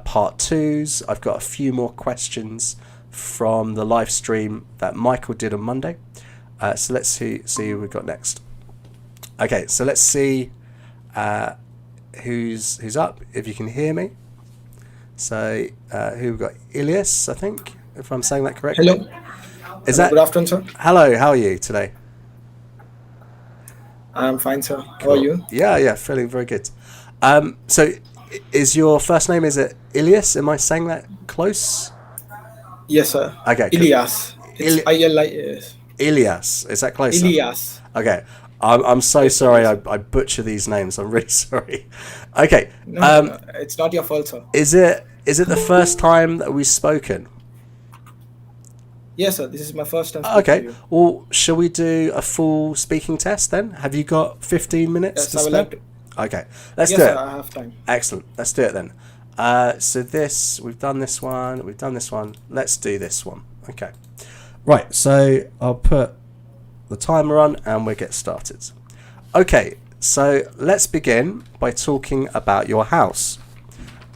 [SPEAKER 1] part twos. I've got a few more questions from the live stream that Michael did on Monday. So let's see who we've got next. Okay, so let's see who's up, if you can hear me. So who we've got? Ilias, I think, if I'm saying that correctly.
[SPEAKER 6] Hello. Good afternoon, sir.
[SPEAKER 1] Hello, how are you today?
[SPEAKER 6] I'm fine, sir. How
[SPEAKER 1] Cool.
[SPEAKER 6] are you?
[SPEAKER 1] Yeah, feeling very good. So is your first name, is it Ilias? Am I saying that close?
[SPEAKER 6] Yes, sir.
[SPEAKER 1] Okay, cool.
[SPEAKER 6] Ilias. It's Ilias.
[SPEAKER 1] Ilias, is that closer?
[SPEAKER 6] Ilias.
[SPEAKER 1] Okay, I'm so sorry I butcher these names. I'm really sorry. Okay,
[SPEAKER 6] No, it's not your fault, sir.
[SPEAKER 1] is it the first time that we've spoken?
[SPEAKER 6] Yes, sir. This is my first time speaking to
[SPEAKER 1] Okay,
[SPEAKER 6] you.
[SPEAKER 1] well, shall we do a full speaking test then? Have you got 15 minutes
[SPEAKER 6] Yes,
[SPEAKER 1] to
[SPEAKER 6] I would
[SPEAKER 1] spare?
[SPEAKER 6] like to.
[SPEAKER 1] Okay, let's
[SPEAKER 6] Yes,
[SPEAKER 1] do
[SPEAKER 6] sir.
[SPEAKER 1] it.
[SPEAKER 6] I have time.
[SPEAKER 1] Excellent. Let's do it then. So we've done this one. We've done this one. Let's do this one. Okay. Right. So I'll put the timer on and we'll get started. Okay. So let's begin by talking about your house.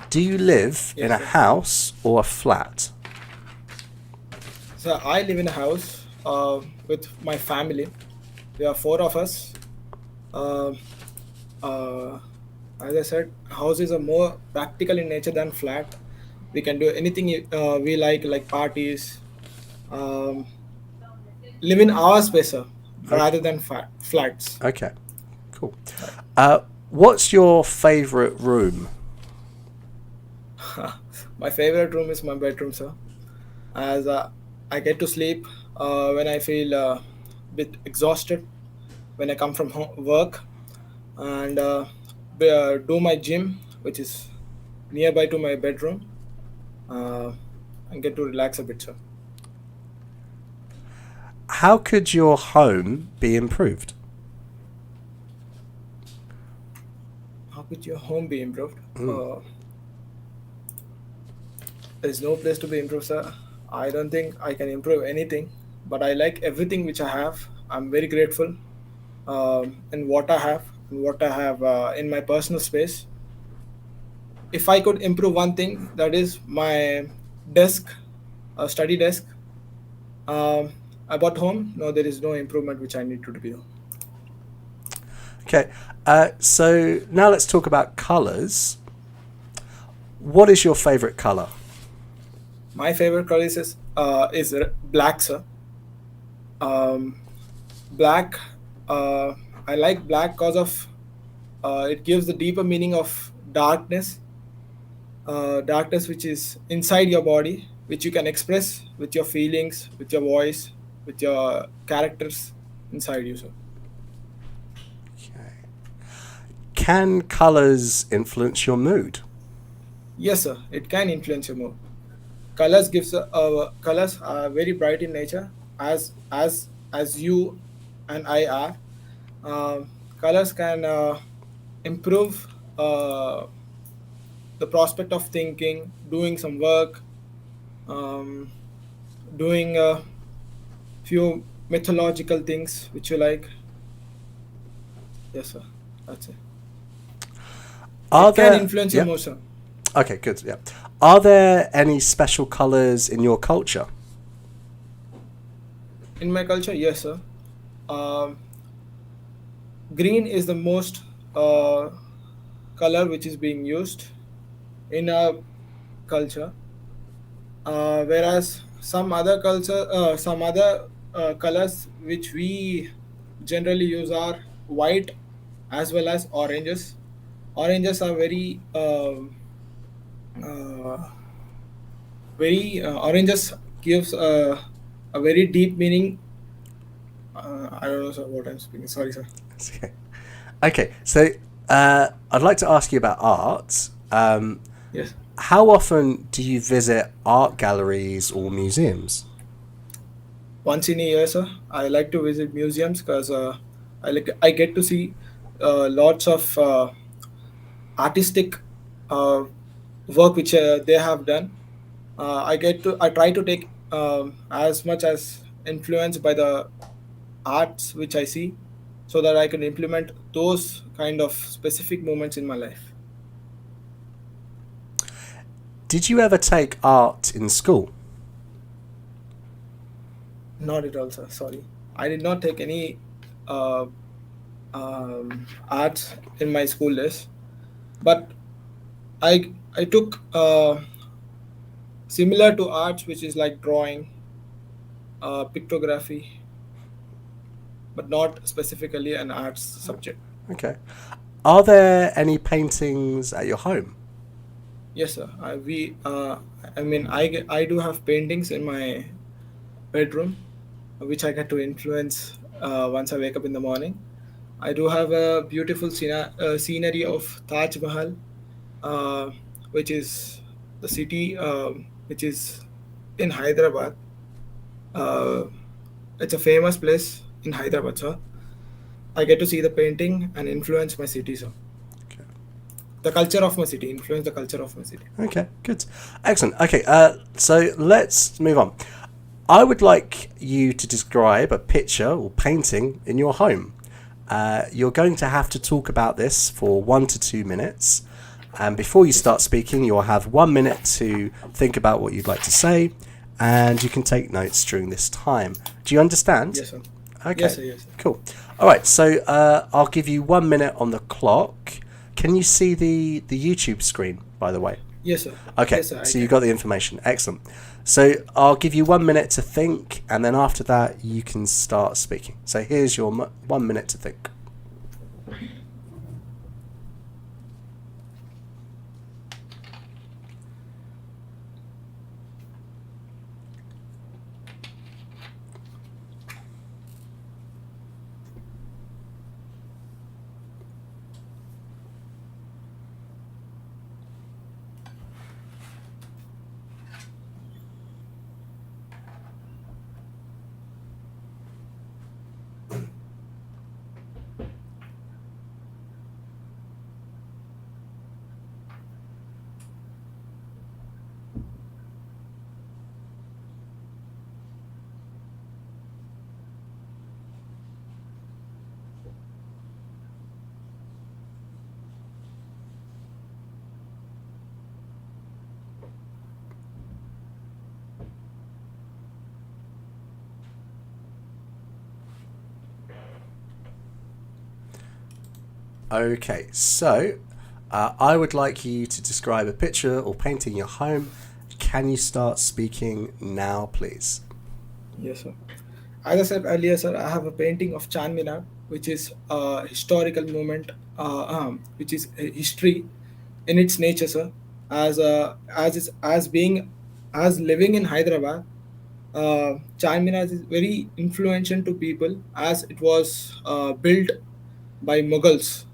[SPEAKER 1] Do you live in a
[SPEAKER 6] sir.
[SPEAKER 1] house or a flat?
[SPEAKER 6] So I live in a house with my family. There are 4 of us. As I said, houses are more practical in nature than flat. We can do anything we like parties. Live in our space, sir, rather than flats.
[SPEAKER 1] Okay. Cool. What's your favorite room?
[SPEAKER 6] My favorite room is my bedroom, sir, as I get to sleep when I feel a bit exhausted, when I come from work, and do my gym, which is nearby to my bedroom, and get to relax a bit, sir.
[SPEAKER 1] How could your home be improved?
[SPEAKER 6] How could your home be improved? There's no place to be improved, sir. I don't think I can improve anything, but I like everything which I have. I'm very grateful in what I have, in my personal space. If I could improve one thing, that is my desk, study desk. About home, no, there is no improvement which I need to do.
[SPEAKER 1] Okay, so now let's talk about colours. What is your favourite colour?
[SPEAKER 6] My favorite color is black, sir. Black. I like black because of it gives the deeper meaning of darkness. Darkness which is inside your body, which you can express with your feelings, with your voice, with your characters inside you, sir.
[SPEAKER 1] Okay. Can colours influence your mood?
[SPEAKER 6] Yes, sir. It can influence your mood. Colors are very bright in nature, as you and I are. Colors can improve the prospect of thinking, doing some work, um, doing a few mythological things which you like. Yes, sir. That's it.
[SPEAKER 1] Are
[SPEAKER 6] It can
[SPEAKER 1] there?
[SPEAKER 6] influence your
[SPEAKER 1] Yep.
[SPEAKER 6] motion.
[SPEAKER 1] Okay, good. Yeah. Are there any special colors in your culture?
[SPEAKER 6] In my culture, yes, sir. Um, Green is the most uh, color which is being used in our culture, whereas some other colors which we generally use are white as well as oranges. Oranges are uh, very oranges gives a very deep meaning. I don't know, sir, what I'm speaking. Sorry, sir.
[SPEAKER 1] Okay. Okay. So I'd like to ask you about art.
[SPEAKER 6] Yes.
[SPEAKER 1] How often do you visit art galleries or museums?
[SPEAKER 6] Once in a year, sir. I like to visit museums because I get to see lots of artistic uh, work which they have done. I try to take as much as influence by the arts which I see, so that I can implement those kind of specific moments in my life.
[SPEAKER 1] Did you ever take art in school?
[SPEAKER 6] Not at all, sir. Sorry, I did not take any uh, arts in my school days, but I took similar to arts, which is like drawing, pictography, but not specifically an arts subject.
[SPEAKER 1] Okay. Are there any paintings at your home?
[SPEAKER 6] Yes, sir. I mean, I do have paintings in my bedroom, which I get to influence once I wake up in the morning. I do have a beautiful scenery of Taj Mahal, uh, which is the city which is in Hyderabad. Uh, it's a famous place in Hyderabad, sir. I get to see the painting and influence my city, sir.
[SPEAKER 1] Okay.
[SPEAKER 6] The culture of my city, influence the culture of my city.
[SPEAKER 1] Okay, good. Excellent. Okay, so let's move on. I would like you to describe a picture or painting in your home. You're going to have to talk about this for 1 to 2 minutes. And before you start speaking, you'll have 1 minute to think about what you'd like to say. And you can take notes during this time. Do you understand?
[SPEAKER 6] Yes, sir.
[SPEAKER 1] Okay.
[SPEAKER 6] Yes, sir. Yes, sir.
[SPEAKER 1] Cool. All right. So I'll give you 1 minute on the clock. Can you see the YouTube screen, by the way?
[SPEAKER 6] Yes, sir.
[SPEAKER 1] Okay.
[SPEAKER 6] Yes, sir,
[SPEAKER 1] So you got the information. Excellent. So I'll give you 1 minute to think, and then after that you can start speaking. So here's your 1 minute to think. Okay, so I would like you to describe a picture or painting your home. Can you start speaking now, please?
[SPEAKER 6] Yes, sir. As I said earlier, sir, I have a painting of Minar, which is a historical moment, which is a history in its nature, sir. As being as living in Hyderabad, Minar is very influential to people as it was built by Mughals.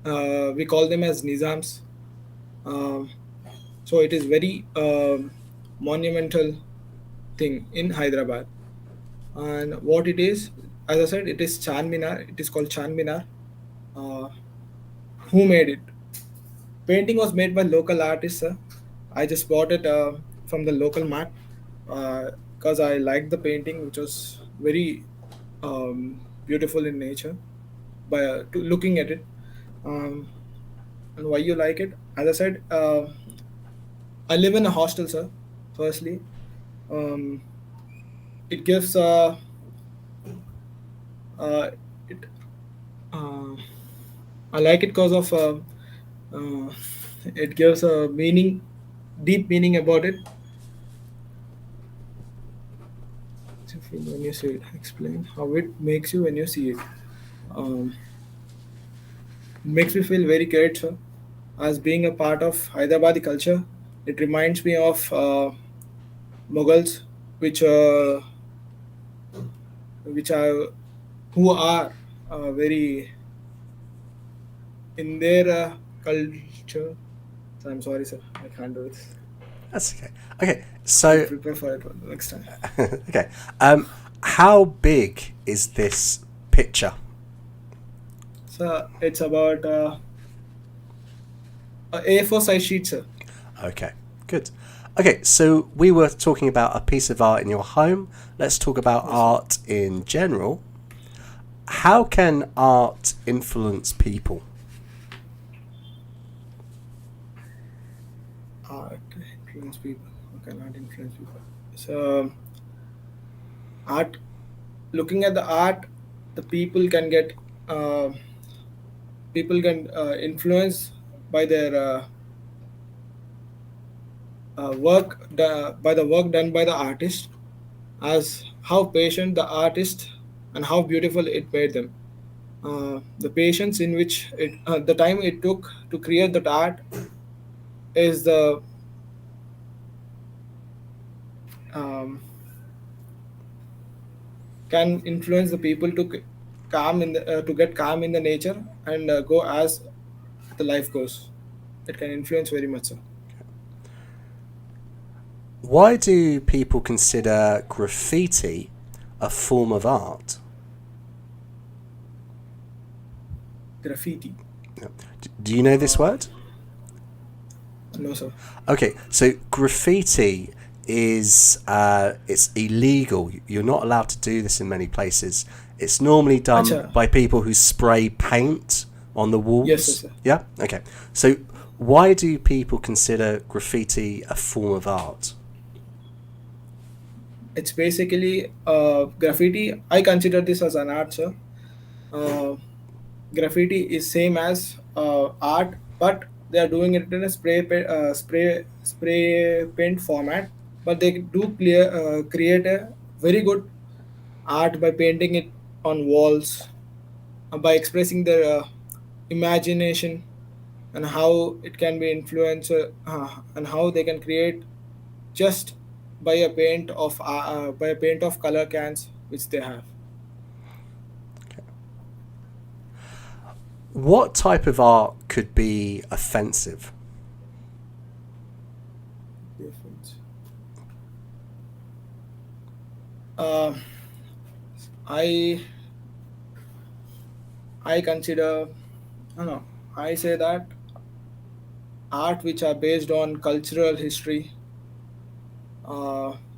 [SPEAKER 6] We call them as Nizams. Um, so it is very monumental thing in Hyderabad. And what it is, as I said, it is Minar. It is called Minar. Uh, who made it. Painting was made by local artists, sir. I just bought it from the local mart because I liked the painting, which was very beautiful in nature. By looking at it, um, and why you like it? As I said, I live in a hostel, sir. Firstly, um, it gives it. Uh, I like it because of uh, it gives a meaning, deep meaning about it. When you see it, explain how it makes you when you see it. Um, makes me feel very great, sir. As being a part of Hyderabadi culture, it reminds me of Mughals, which which are who are very in their culture. So I'm sorry, sir. I can't do this.
[SPEAKER 1] That's okay. Okay,
[SPEAKER 6] I'll
[SPEAKER 1] so
[SPEAKER 6] prepare for it next time.
[SPEAKER 1] okay, how big is this picture?
[SPEAKER 6] So it's about a A4 size sheet, sir.
[SPEAKER 1] Okay, good. Okay, so we were talking about a piece of art in your home. Let's talk about art in general. How can art influence people?
[SPEAKER 6] Art influence people. Okay, not influence people. So art. Looking at the art, the uh, people can influence by their by the work done by the artist, as how patient the artist and how beautiful it made them. The patience in which the time it took to create that art is the um, can influence the people to calm in to get calm in the nature and go as the life goes. It can influence very much, sir.
[SPEAKER 1] Why do people consider graffiti a form of art?
[SPEAKER 6] Graffiti.
[SPEAKER 1] Do you know this word?
[SPEAKER 6] No, sir.
[SPEAKER 1] Okay, so graffiti is it's illegal. You're not allowed to do this in many places. It's normally done
[SPEAKER 6] Acha.
[SPEAKER 1] by people who spray paint on the walls.
[SPEAKER 6] Yes, sir.
[SPEAKER 1] Yeah. Okay. So why do people consider graffiti a form of art?
[SPEAKER 6] It's basically graffiti. I consider this as an art, sir. Uh, Graffiti is same as art, but they are doing it in a spray paint format. But they do create a very good art by painting it on walls, by expressing their imagination and how it can be influenced and how they can create just by a paint of color cans which they have.
[SPEAKER 1] What type of art could be offensive?
[SPEAKER 6] Uh, I I consider, no, no, I say that art which are based on cultural history,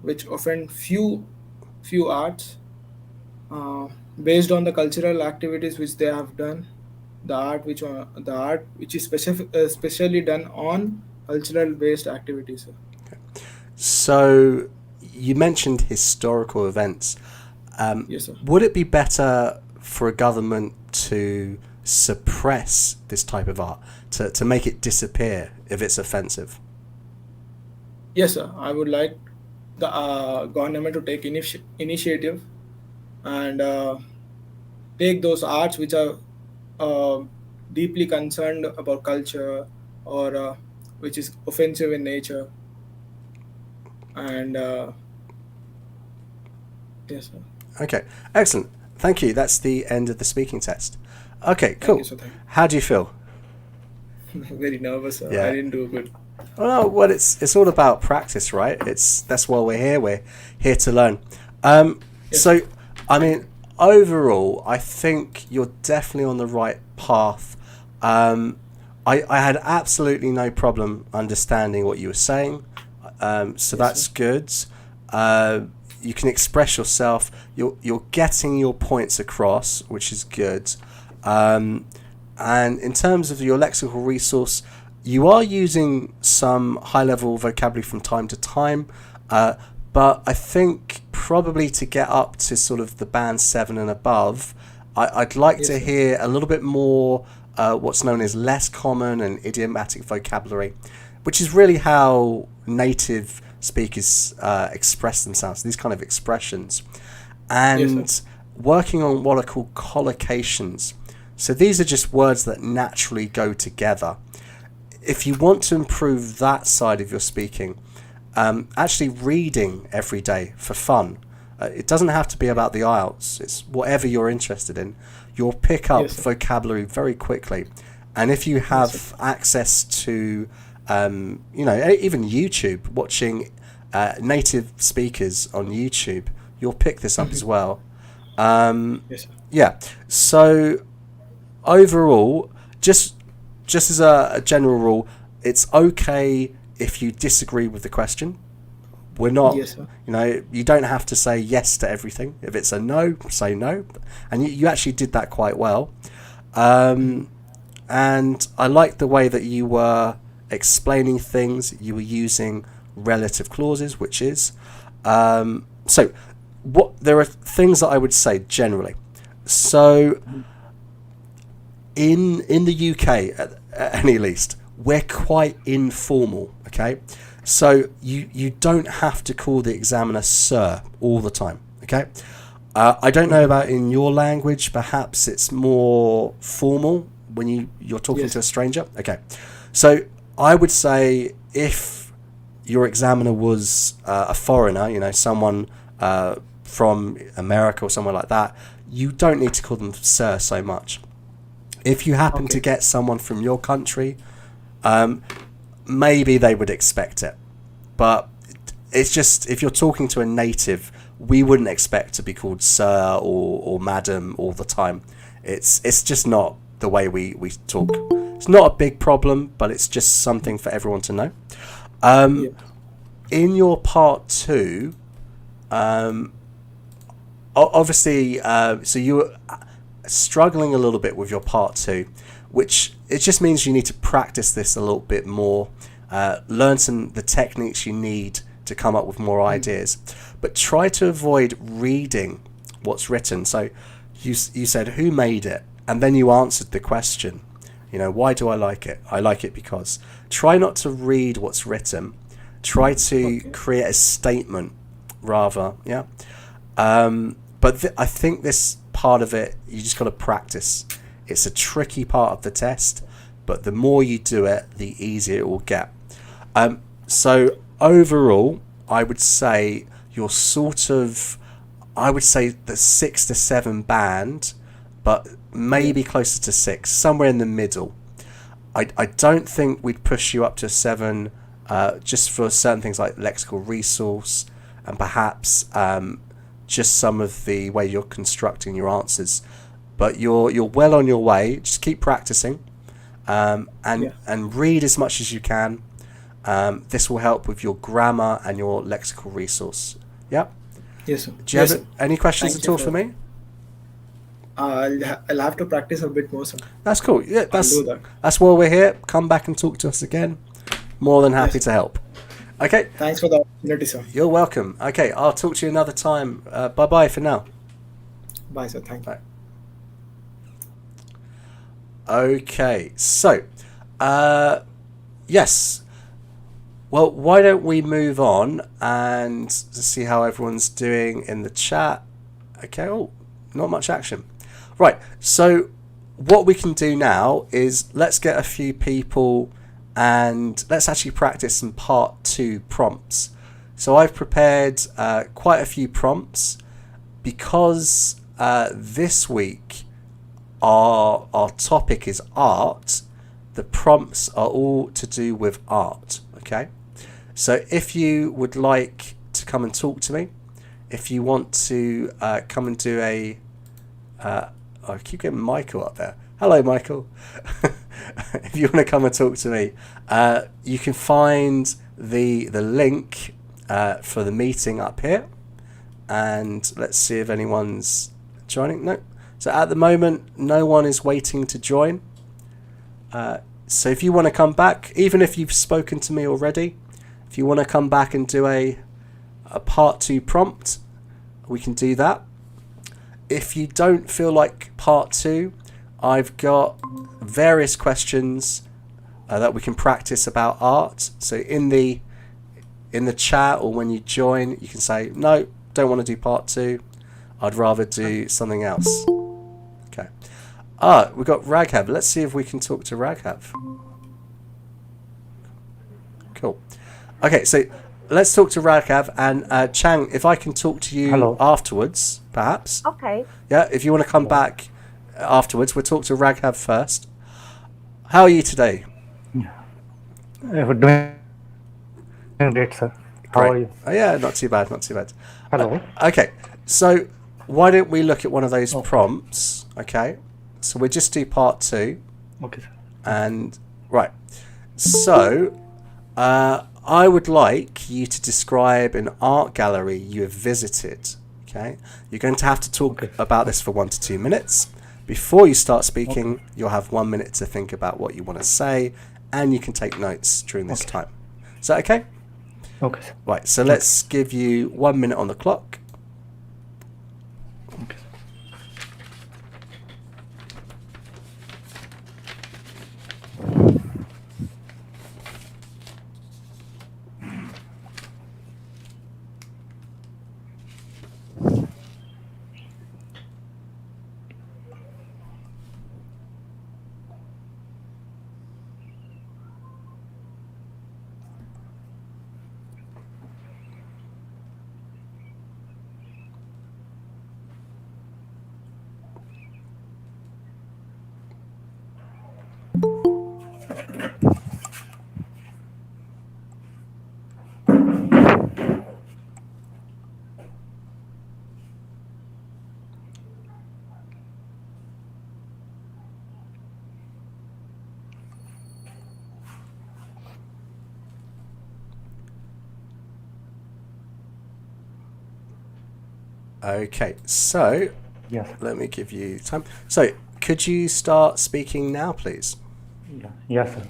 [SPEAKER 6] which offend few arts, uh, based on the cultural activities which they have done, the art which is specially done on cultural based activities.
[SPEAKER 1] So you mentioned historical events.
[SPEAKER 6] Yes, sir.
[SPEAKER 1] Would it be better for a government to suppress this type of art, to make it disappear if it's offensive?
[SPEAKER 6] Yes, sir. I would like the government to take initiative and take those arts which are uh, deeply concerned about culture or which is offensive in nature. And yes, sir.
[SPEAKER 1] Okay, excellent. Thank you. That's the end of the speaking test. Okay,
[SPEAKER 6] Thank
[SPEAKER 1] cool.
[SPEAKER 6] you, sir. Thank
[SPEAKER 1] How do you feel?
[SPEAKER 6] you. Very nervous, sir.
[SPEAKER 1] Yeah.
[SPEAKER 6] I didn't do good.
[SPEAKER 1] Well, it's all about practice, right? That's why we're here. We're here to learn. So, I mean, overall, I think you're definitely on the right path. I had absolutely no problem understanding what you were saying. So that's good. You can express yourself. You're getting your points across, which is good. And in terms of your lexical resource, you are using some high-level vocabulary from time to time, but I think probably to get up to sort of the band 7 and above, I'd like to hear a little bit more what's known as less common and idiomatic vocabulary, which is really how native speakers express themselves, these kind of expressions. And working on what are called collocations. So these are just words that naturally go together. If you want to improve that side of your speaking, actually reading every day for fun. It doesn't have to be about the IELTS. It's whatever you're interested in. You'll pick up vocabulary very quickly. And if you have access to, even YouTube, watching native speakers on YouTube, you'll pick this up as well. Yeah. So overall, just as a general rule, it's okay if you disagree with the question. We're not, you don't have to say yes to everything. If it's a no, say no. And you actually did that quite well. And I like the way that you were explaining things. You were using relative clauses, which is... so there are things that I would say generally. So in the UK, at any least, we're quite informal, okay? So you don't have to call the examiner sir all the time, okay? I don't know about in your language. Perhaps it's more formal when you're talking to a stranger. Okay, so I would say if your examiner was a foreigner, someone from America or somewhere like that, you don't need to call them sir so much. If you happen to get someone from your country, maybe they would expect it. But it's just, if you're talking to a native, we wouldn't expect to be called sir or madam all the time. It's just not the way we talk. It's not a big problem, but it's just something for everyone to know. In your part 2, obviously, so you were struggling a little bit with your part 2, which it just means you need to practice this a little bit more, learn the techniques you need to come up with more ideas, but try to avoid reading what's written. So you said, who made it? And then you answered the question, why do I like it? I like it because. Try not to read what's written. Try to create a statement rather, yeah? But I think this part of it, you just got to practice. It's a tricky part of the test, but the more you do it, the easier it will get. So overall, I would say you're the 6 to 7 band, but maybe closer to 6, somewhere in the middle. I don't think we'd push you up to 7 just for certain things like lexical resource and perhaps just some of the way you're constructing your answers. But you're well on your way. Just keep practicing and read as much as you can. This will help with your grammar and your lexical resource. Yeah?
[SPEAKER 6] Yes, sir.
[SPEAKER 1] Do you have any questions at all for me?
[SPEAKER 6] I'll have to practice a bit more, sir.
[SPEAKER 1] That's cool. Yeah,
[SPEAKER 6] I'll do that.
[SPEAKER 1] That's why we're here. Come back and talk to us again. More than happy to help. Okay.
[SPEAKER 6] Thanks for the opportunity, sir.
[SPEAKER 1] You're welcome. Okay, I'll talk to you another time. Bye-bye for now.
[SPEAKER 6] Bye, sir. Thank you.
[SPEAKER 1] Bye. Okay, so, yes. Well, why don't we move on and see how everyone's doing in the chat. Okay, not much action. Right, so what we can do now is let's get a few people and let's actually practice some part 2 prompts. So I've prepared quite a few prompts because this week our topic is art. The prompts are all to do with art, okay? So if you would like to come and talk to me, if you want to come and do I keep getting Michael up there. Hello, Michael. if you want to come and talk to me, you can find the link for the meeting up here, and let's see if anyone's joining. No, so at the moment no one is waiting to join. So if you want to come back, even if you've spoken to me already, if you want to come back and do a part 2 prompt, we can do that. If you don't feel like part 2, I've got various questions that we can practice about art. So in the chat or when you join, you can say, no, don't want to do part 2. I'd rather do something else. Okay. We've got Raghav. Let's see if we can talk to Raghav. Cool. Okay, so let's talk to Raghav, and Chang, if I can talk to you afterwards, perhaps.
[SPEAKER 5] Okay.
[SPEAKER 1] Yeah, if you want to come back afterwards, we'll talk to Raghav first. How are you today?
[SPEAKER 7] Doing great, sir. How are you?
[SPEAKER 1] Oh, yeah, not too bad, not too bad.
[SPEAKER 7] Hello.
[SPEAKER 1] Okay, so why don't we look at one of those prompts, okay? So we'll just do part 2.
[SPEAKER 7] Okay, sir.
[SPEAKER 1] And, right. So, I would like you to describe an art gallery you have visited, okay? You're going to have to talk about this for 1 to 2 minutes. Before you start speaking, you'll have 1 minute to think about what you want to say, and you can take notes during this time. Is that okay?
[SPEAKER 7] Okay, sir.
[SPEAKER 1] Right, so let's give you 1 minute on the clock.
[SPEAKER 7] Okay.
[SPEAKER 1] Okay, so
[SPEAKER 7] Yes.
[SPEAKER 1] let me give you time. So, could you start speaking now, please?
[SPEAKER 7] Yeah. Yes, sir.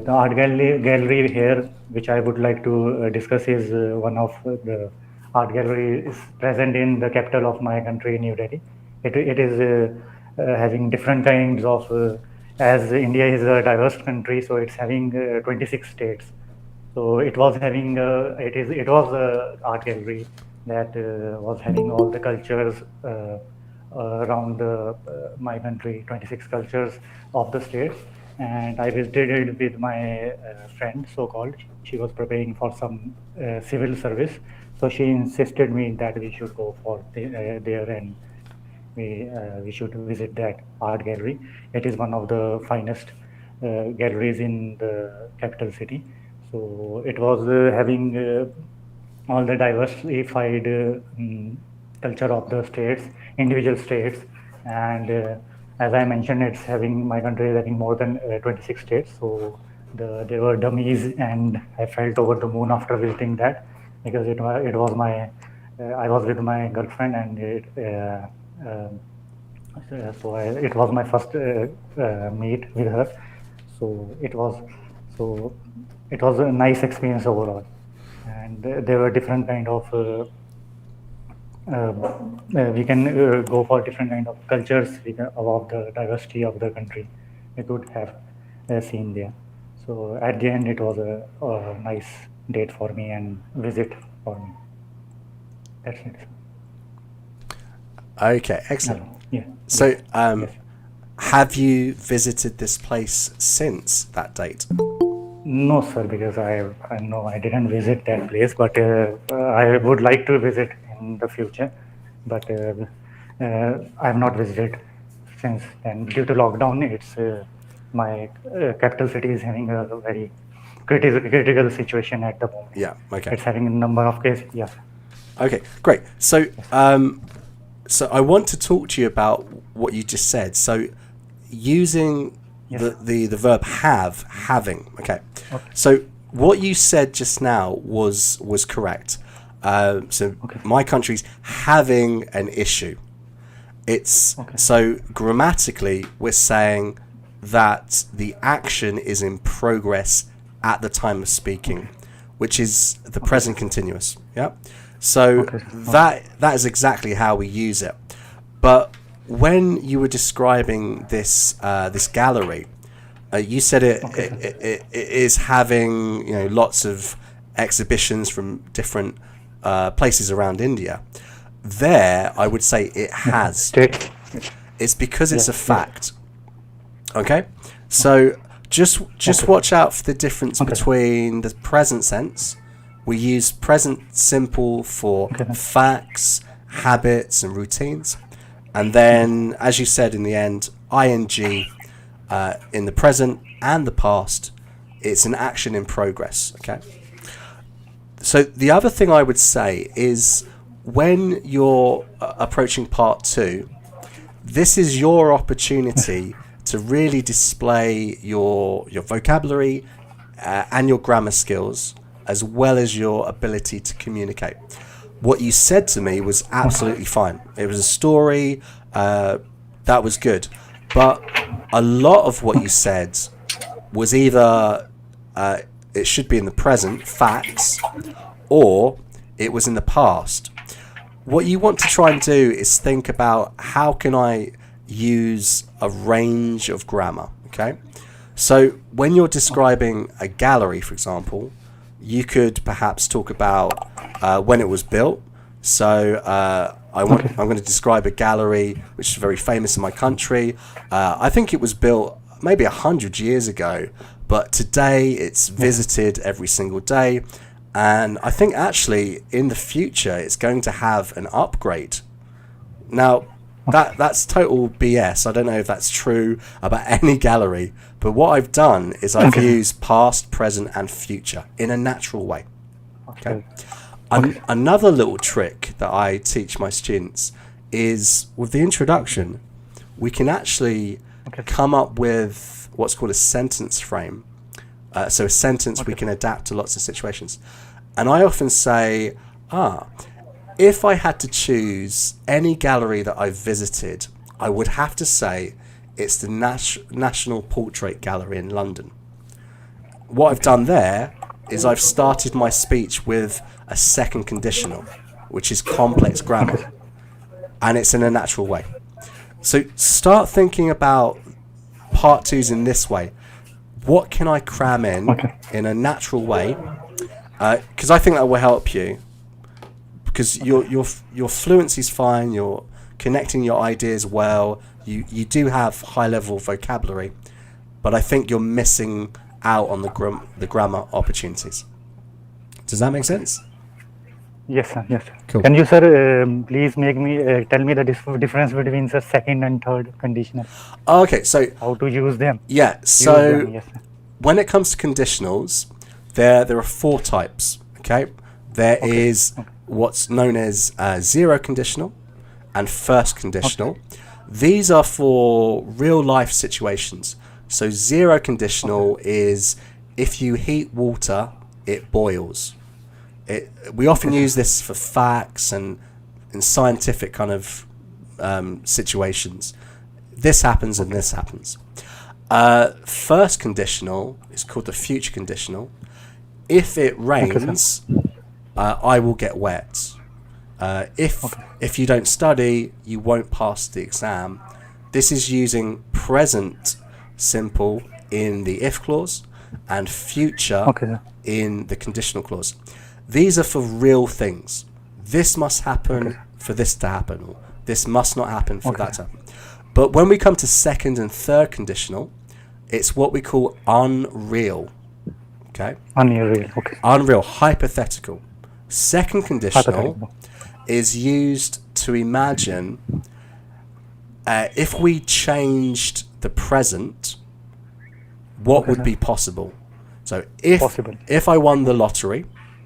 [SPEAKER 7] The art gallery here, which I would like to discuss, is one of the art gallery is present in the capital of my country, New Delhi. It is having different kinds of, as India is a diverse country, so it's having 26 states. So it was having it was a art gallery that was having all the cultures around my country, 26 cultures of the states. And I visited it with my friend, so-called. She was preparing for some civil service, so she insisted me that we should go for there, and we should visit that art gallery. It is one of the finest galleries in the capital city. So it was having all the diversified culture of the states, individual states, and as I mentioned, it's having, my country is having more than 26 states. So there were dummies, and I felt over the moon after visiting that, because it was my I was with my girlfriend, and it was my first meet with her. So it was a nice experience overall, and there were different kind of we can go for different kind of cultures about the diversity of the country we could have seen there. So at the end, it was a nice date for me and visit for me. That's it.
[SPEAKER 1] Okay, excellent.
[SPEAKER 7] Yeah.
[SPEAKER 1] So,
[SPEAKER 7] Yes.
[SPEAKER 1] have you visited this place since that date?
[SPEAKER 7] No, sir, because I know I didn't visit that place, but I would like to visit in the future. But I have not visited since then. Due to lockdown, it's my capital city is having a very critical situation at the moment.
[SPEAKER 1] Yeah, okay.
[SPEAKER 7] It's having a number of cases. Yes.
[SPEAKER 1] Okay, great. So, so I want to talk to you about what you just said. So, using
[SPEAKER 7] Yes.
[SPEAKER 1] the verb have, having. Okay. So what you said just now was correct. So my country's having an issue. It's so grammatically we're saying that the action is in progress at the time of speaking, which is the present continuous. Yeah. So that is exactly how we use it. But when you were describing this this gallery, you said it is having lots of exhibitions from different places around India. There, I would say it has. It's because it's a fact. Okay, so just watch out for the difference between the present sense. We use present simple for facts, habits, and routines, and then, as you said in the end, ing in the present and the past. It's an action in progress. Okay. So the other thing I would say is when you're approaching part 2, this is your opportunity to really display your vocabulary and your grammar skills, as well as your ability to communicate. What you said to me was absolutely fine. It was a story, that was good. But a lot of what you said was either it should be in the present, facts, or it was in the past. What you want to try and do is think about how can I use a range of grammar, okay? So when you're describing a gallery, for example, you could perhaps talk about when it was built. So I'm going to describe a gallery which is very famous in my country. I think it was built maybe 100 years ago, but today it's visited every single day. And I think actually in the future it's going to have an upgrade. Now, that's total BS. I don't know if that's true about any gallery, but what I've done is I've used past, present, and future in a natural way. Okay. Another little trick that I teach my students is with the introduction, we can actually come up with what's called a sentence frame. So a sentence we can adapt to lots of situations. And I often say, if I had to choose any gallery that I've visited, I would have to say it's the National Portrait Gallery in London. What I've done there is I've started my speech with a second conditional, which is complex grammar, and it's in a natural way. So start thinking about part 2s in this way. What can I cram in a natural way? Because I think that will help you. Because your fluency is fine. You're connecting your ideas well. You do have high level vocabulary, but I think you're missing out on the grammar opportunities. Does that make sense?
[SPEAKER 7] Yes, sir. Yes, sir.
[SPEAKER 1] Cool.
[SPEAKER 7] Can you, sir, please tell me the difference between the second and third conditional?
[SPEAKER 1] Okay, so
[SPEAKER 7] how to use them?
[SPEAKER 1] Yeah. So
[SPEAKER 7] yes, sir.
[SPEAKER 1] When it comes to conditionals, there are 4 types. Okay, there is what's known as zero conditional and first conditional. These are for real life situations. So zero conditional is if you heat water, it boils. We often use this for facts and in scientific kind of situations. This happens and this happens. First conditional is called the future conditional. If it rains, I will get wet. If you don't study, you won't pass the exam. This is using present simple in the if clause and future in the conditional clause. These are for real things. This must happen for this to happen, or this must not happen for that to happen. But when we come to second and third conditional, it's what we call unreal. Okay?
[SPEAKER 7] Unreal.
[SPEAKER 1] Unreal, hypothetical. Second conditional is used to imagine if we changed the present, what would be possible. So if I won the lottery,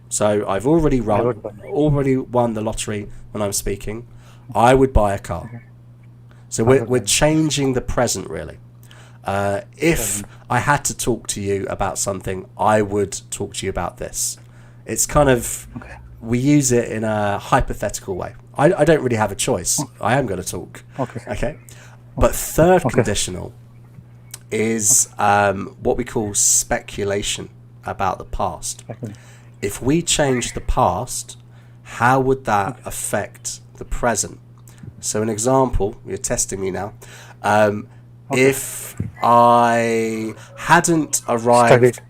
[SPEAKER 1] so I've already won the lottery when I'm speaking, I would buy a car. So we're changing the present really. If I had to talk to you about something, I would talk to you about this. It's kind of, we use it in a hypothetical way. I don't really have a choice. I am going to talk. Okay. But third conditional is what we call speculation about the past. If we change the past, how would that affect the present? So an example, you're testing me now. If I hadn't arrived,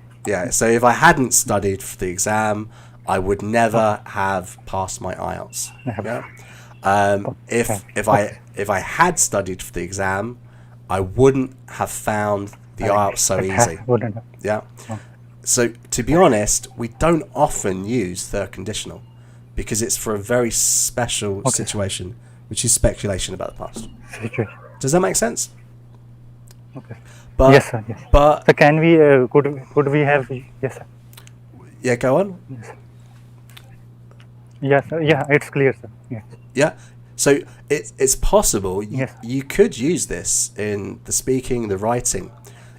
[SPEAKER 1] so if I hadn't studied for the exam, I would never have passed my IELTS. If I had studied for the exam, I wouldn't have found the IELTS so easy. So to be honest, we don't often use third conditional because it's for a very special situation, which is speculation about the past. Does that make sense? But,
[SPEAKER 7] yes, sir. Yes.
[SPEAKER 1] But
[SPEAKER 7] so can we could we have sir.
[SPEAKER 1] Yeah, go on.
[SPEAKER 7] Yes, sir. Yeah, it's clear, sir. Yes.
[SPEAKER 1] Yeah. So it's possible
[SPEAKER 7] Yes.
[SPEAKER 1] you could use this in the speaking, the writing.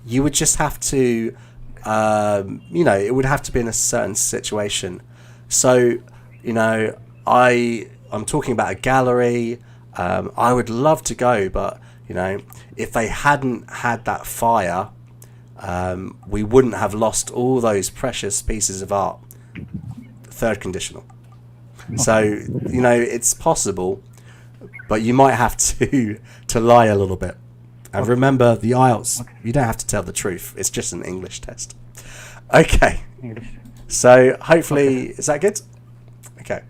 [SPEAKER 1] You would just have to, it would have to be in a certain situation. So, I'm talking about a gallery. I would love to go, but if they hadn't had that fire, we wouldn't have lost all those precious pieces of art. Third conditional. So, it's possible, but you might have to lie a little bit. And remember, the IELTS, you don't have to tell the truth. It's just an English test. Okay.
[SPEAKER 7] English.
[SPEAKER 1] So, hopefully, is that good? Okay.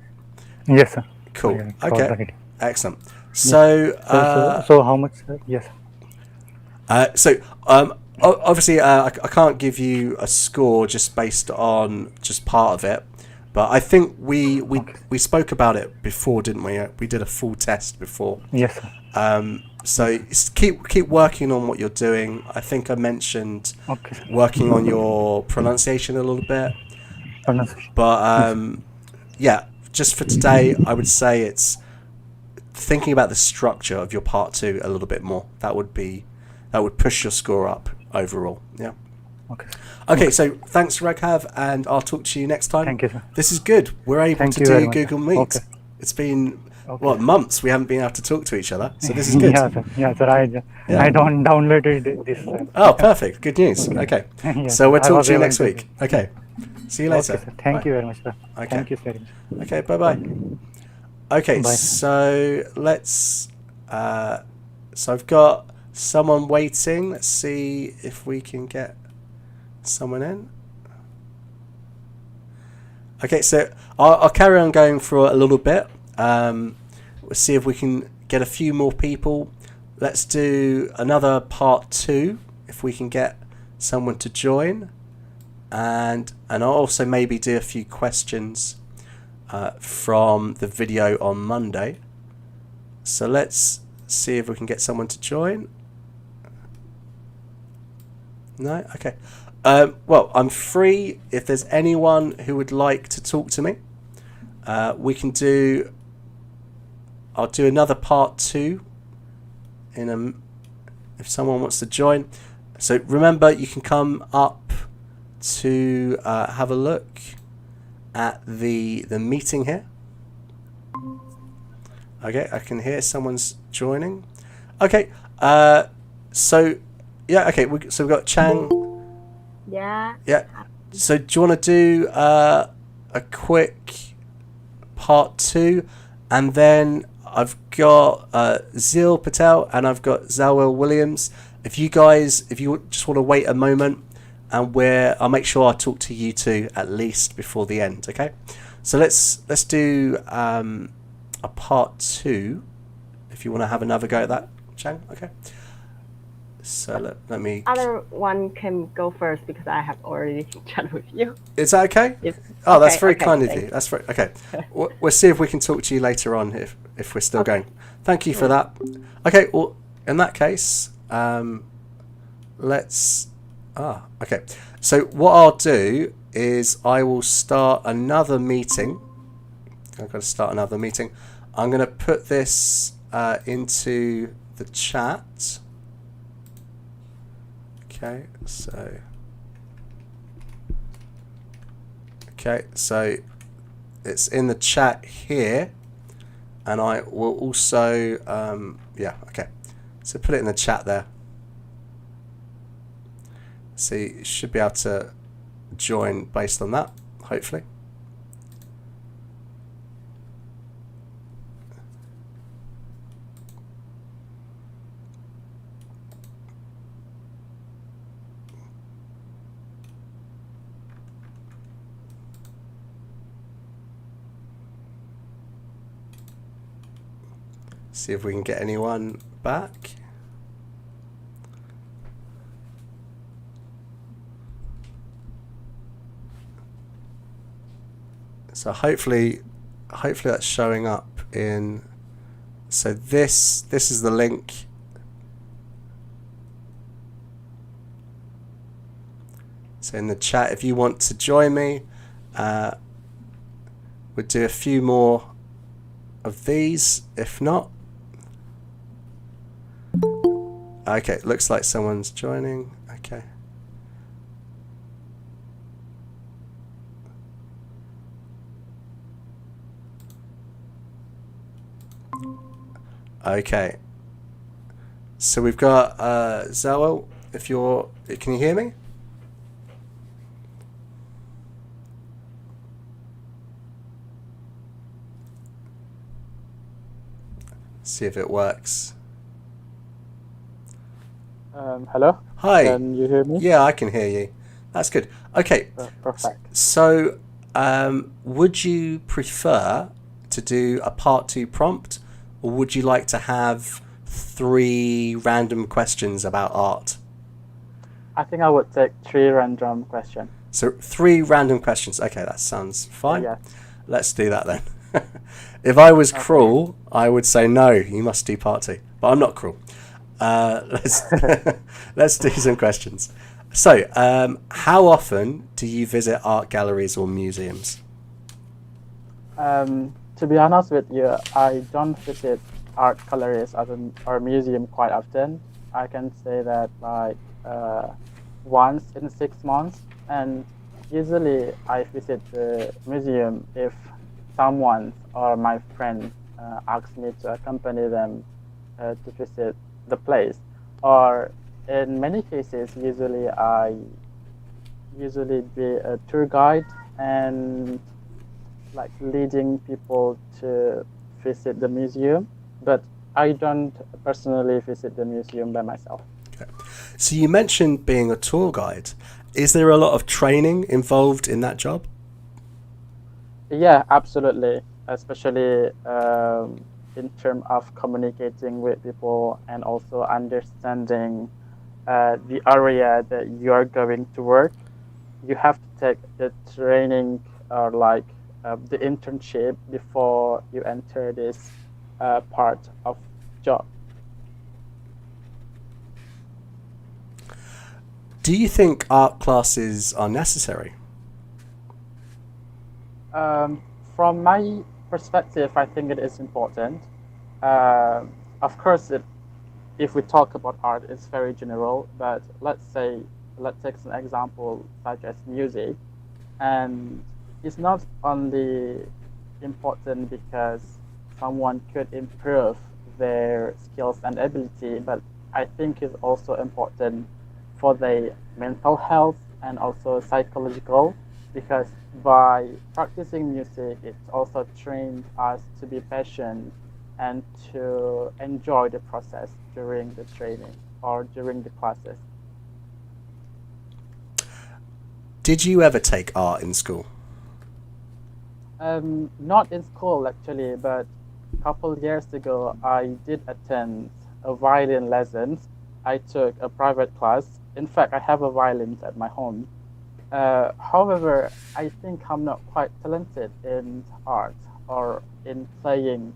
[SPEAKER 7] Yes, sir.
[SPEAKER 1] Cool.
[SPEAKER 7] Yeah,
[SPEAKER 1] Okay. Excellent. So,
[SPEAKER 7] so how much? Yes.
[SPEAKER 1] Obviously, I can't give you a score just based on just part of it, but I think we spoke about it before, didn't we? We did a full test before.
[SPEAKER 7] Yes, sir.
[SPEAKER 1] So keep working on what you're doing. I think I mentioned working on your pronunciation a little bit. But just for today, I would say it's thinking about the structure of your part 2 a little bit more. That would push your score up overall. Yeah. Okay. So thanks, Raghav, and I'll talk to you next time.
[SPEAKER 7] Thank you, sir.
[SPEAKER 1] This is good. We're able to do Google Meet. It's been months we haven't been able to talk to each other, so this is good.
[SPEAKER 7] Yeah, sir. I don't downloaded this.
[SPEAKER 1] Oh, perfect. Good news. Okay. So we'll talk to you next week. Okay. See you later.
[SPEAKER 7] Okay, thank you very much, sir.
[SPEAKER 1] Okay.
[SPEAKER 7] Thank you very much.
[SPEAKER 1] Okay, bye-bye. Okay,
[SPEAKER 7] Bye.
[SPEAKER 1] so let's... so I've got someone waiting. Let's see if we can get someone in. Okay, so I'll carry on going for a little bit. We'll see if we can get a few more people. Let's do another part 2, if we can get someone to join. And I'll also maybe do a few questions from the video on Monday. So let's see if we can get someone to join. No? Okay. Well, I'm free. If there's anyone who would like to talk to me, we can do... I'll do another part 2 if someone wants to join. So remember, you can come up to have a look at the meeting here. Okay, I can hear someone's joining. Okay, so yeah, okay, so we've got Chang.
[SPEAKER 2] Yeah.
[SPEAKER 1] Yeah. So do you want to do a quick part 2, and then I've got Zil Patel and I've got Zalwell Williams. If you just want to wait a moment, and I'll make sure I talk to you two at least before the end. Okay. So let's do a part 2. If you want to have another go at that, Chang. Okay. So let me...
[SPEAKER 5] Other one can go first because I have already chatted with you.
[SPEAKER 1] Is that okay? Oh, that's very kind of you. That's very... Okay. We'll see if we can talk to you later on if we're still going. Thank you for that. Okay, well, in that case, let's... okay. So what I'll do is I will start another meeting. I'm going to start another meeting. I'm going to put this into the chat. Okay, so it's in the chat here, and I will also so put it in the chat there. So you should be able to join based on that, hopefully. See if we can get anyone back. So hopefully that's showing up in. So this is the link. So in the chat, if you want to join me, we'll do a few more of these. If not, okay, looks like someone's joining. Okay. Okay. So we've got Zoel. Can you hear me? See if it works.
[SPEAKER 8] Hello?
[SPEAKER 1] Hi.
[SPEAKER 8] Can you hear me?
[SPEAKER 1] Yeah, I can hear you. That's good. Okay.
[SPEAKER 8] Perfect.
[SPEAKER 1] So, would you prefer to do a part 2 prompt, or would you like to have 3 random questions about art?
[SPEAKER 8] I think I would take 3 random questions.
[SPEAKER 1] So 3 random questions. Okay, that sounds fine.
[SPEAKER 8] Yeah.
[SPEAKER 1] Let's do that then. If I was cruel, I would say no, you must do part 2. But I'm not cruel. Let's do some questions. So, how often do you visit art galleries or museums?
[SPEAKER 8] To be honest with you, I don't visit art galleries or museum quite often. I can say that like once in 6 months, and usually I visit the museum if someone or my friend asks me to accompany them to visit the place, or in many cases usually I be a tour guide and like leading people to visit the museum, but I don't personally visit the museum by myself.
[SPEAKER 1] Okay. So you mentioned being a tour guide. Is there a lot of training involved in that job?
[SPEAKER 8] Yeah, absolutely, especially in terms of communicating with people and also understanding the area that you are going to work. You have to take the training or like the internship before you enter this part of job.
[SPEAKER 1] Do you think art classes are necessary?
[SPEAKER 8] From my perspective, I think it is important. Of course, if we talk about art, it's very general, but let's take an example such as music, and it's not only important because someone could improve their skills and ability, but I think it's also important for their mental health and also psychological, because by practicing music, it also trains us to be patient and to enjoy the process during the training or during the classes.
[SPEAKER 1] Did you ever take art in school?
[SPEAKER 8] Not in school actually, but a couple years ago, I did attend a violin lessons. I took a private class. In fact, I have a violin at my home. However, I think I'm not quite talented in art or in playing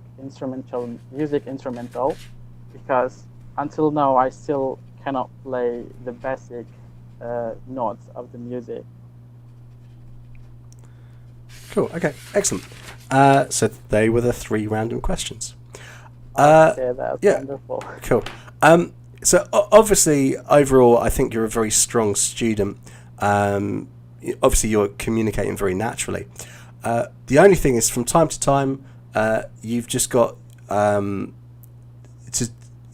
[SPEAKER 8] music instrumental, because until now I still cannot play the basic notes of the music.
[SPEAKER 1] Cool. Okay. Excellent. So they were the 3 random questions.
[SPEAKER 8] Okay, that's wonderful.
[SPEAKER 1] Cool. So obviously, overall, I think you're a very strong student. Obviously, you're communicating very naturally. The only thing is, from time to time, you've just got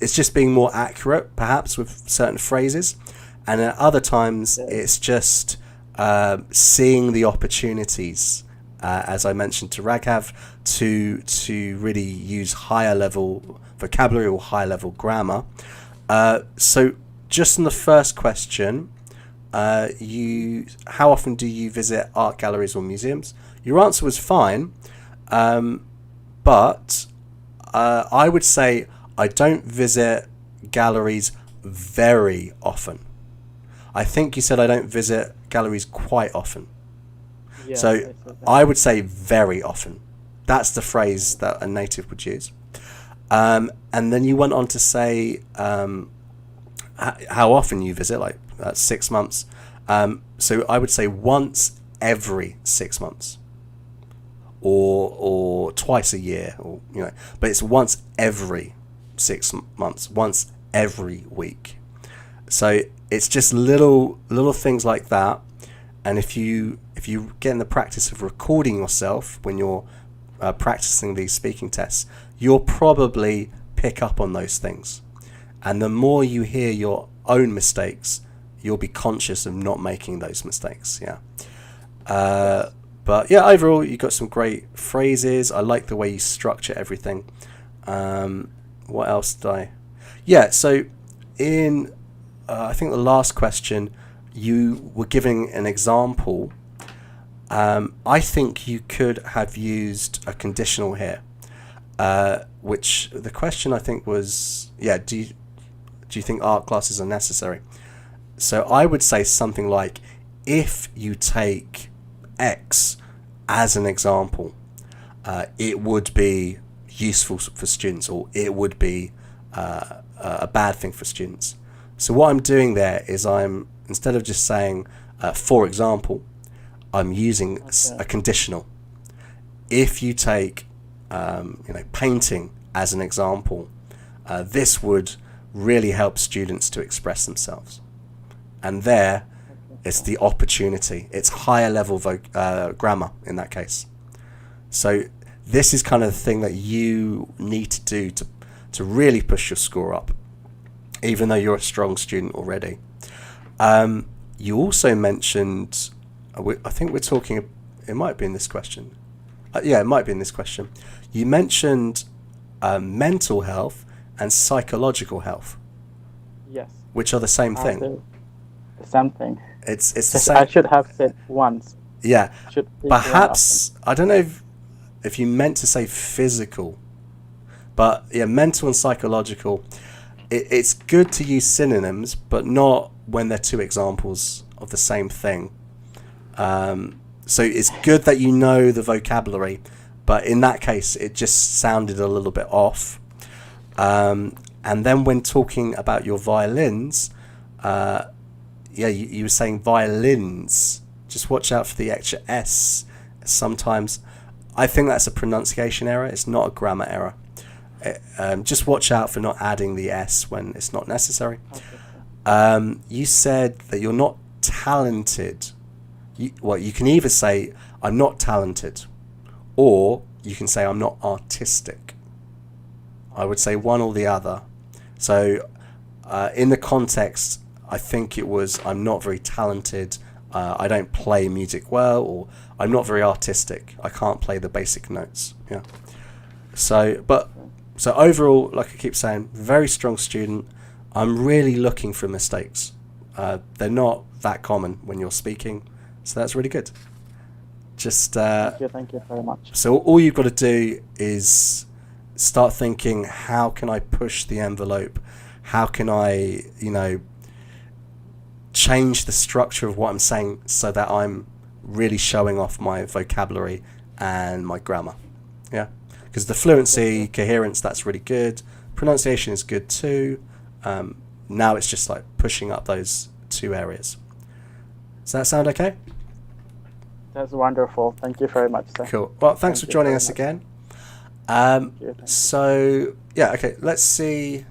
[SPEAKER 1] it's just being more accurate, perhaps with certain phrases, and at other times, it's just seeing the opportunities, as I mentioned to Raghav, to really use higher level vocabulary or higher level grammar. So just in the first question, how often do you visit art galleries or museums? Your answer was fine, but I would say I don't visit galleries very often. I think you said I don't visit galleries quite often.
[SPEAKER 8] Yeah,
[SPEAKER 1] So I would say very often. That's the phrase that a native would use. And then you went on to say how often you visit, like 6 months. So I would say once every 6 months, or twice a year, or but it's once every 6 months, once every week. So it's just little things like that. And if you get in the practice of recording yourself when you're practicing these speaking tests, you'll probably pick up on those things. And the more you hear your own mistakes, you'll be conscious of not making those mistakes. Yeah. But yeah, overall, you got some great phrases. I like the way you structure everything. What else did I? Yeah. So in I think the last question, you were giving an example. I think you could have used a conditional here, which the question I think was, do you think art classes are necessary? So I would say something like, if you take X as an example, it would be useful for students, or it would be a bad thing for students. So what I'm doing there is instead of just saying, for example, I'm using a conditional. If you take, painting as an example, this would really help students to express themselves. And there, it's the opportunity. It's higher level grammar in that case. So this is kind of the thing that you need to do to really push your score up, even though you're a strong student already. You also mentioned, I think we're talking, it might be in this question. It might be in this question. You mentioned mental health and psychological health.
[SPEAKER 8] Yes.
[SPEAKER 1] Which are the same thing.
[SPEAKER 8] The same thing.
[SPEAKER 1] It's the same.
[SPEAKER 8] I should have said once.
[SPEAKER 1] Yeah. Perhaps, I don't know if you meant to say physical, but yeah, mental and psychological. It's good to use synonyms, but not when they're two examples of the same thing. So it's good that you know the vocabulary, but in that case, it just sounded a little bit off. And then when talking about your violins, you were saying violins. Just watch out for the extra S sometimes. I think that's a pronunciation error. It's not a grammar error. Just watch out for not adding the S when it's not necessary. You said that you're not talented. You can either say, I'm not talented, or you can say, I'm not artistic. I would say one or the other. So in the context, I think it was, I'm not very talented, I don't play music well, or I'm not very artistic, I can't play the basic notes. Yeah. So overall, like I keep saying, very strong student. I'm really looking for mistakes. They're not that common when you're speaking, so that's really good. Just
[SPEAKER 8] thank you very much.
[SPEAKER 1] So all you've got to do is start thinking, how can I push the envelope? How can I, change the structure of what I'm saying so that I'm really showing off my vocabulary and my grammar. Yeah, because the fluency, coherence, that's really good. Pronunciation is good too. Now it's just like pushing up those two areas. Does that sound okay?
[SPEAKER 8] That's wonderful. Thank you very much, sir.
[SPEAKER 1] Cool. Well, thanks for joining us again. So yeah, okay. Let's see.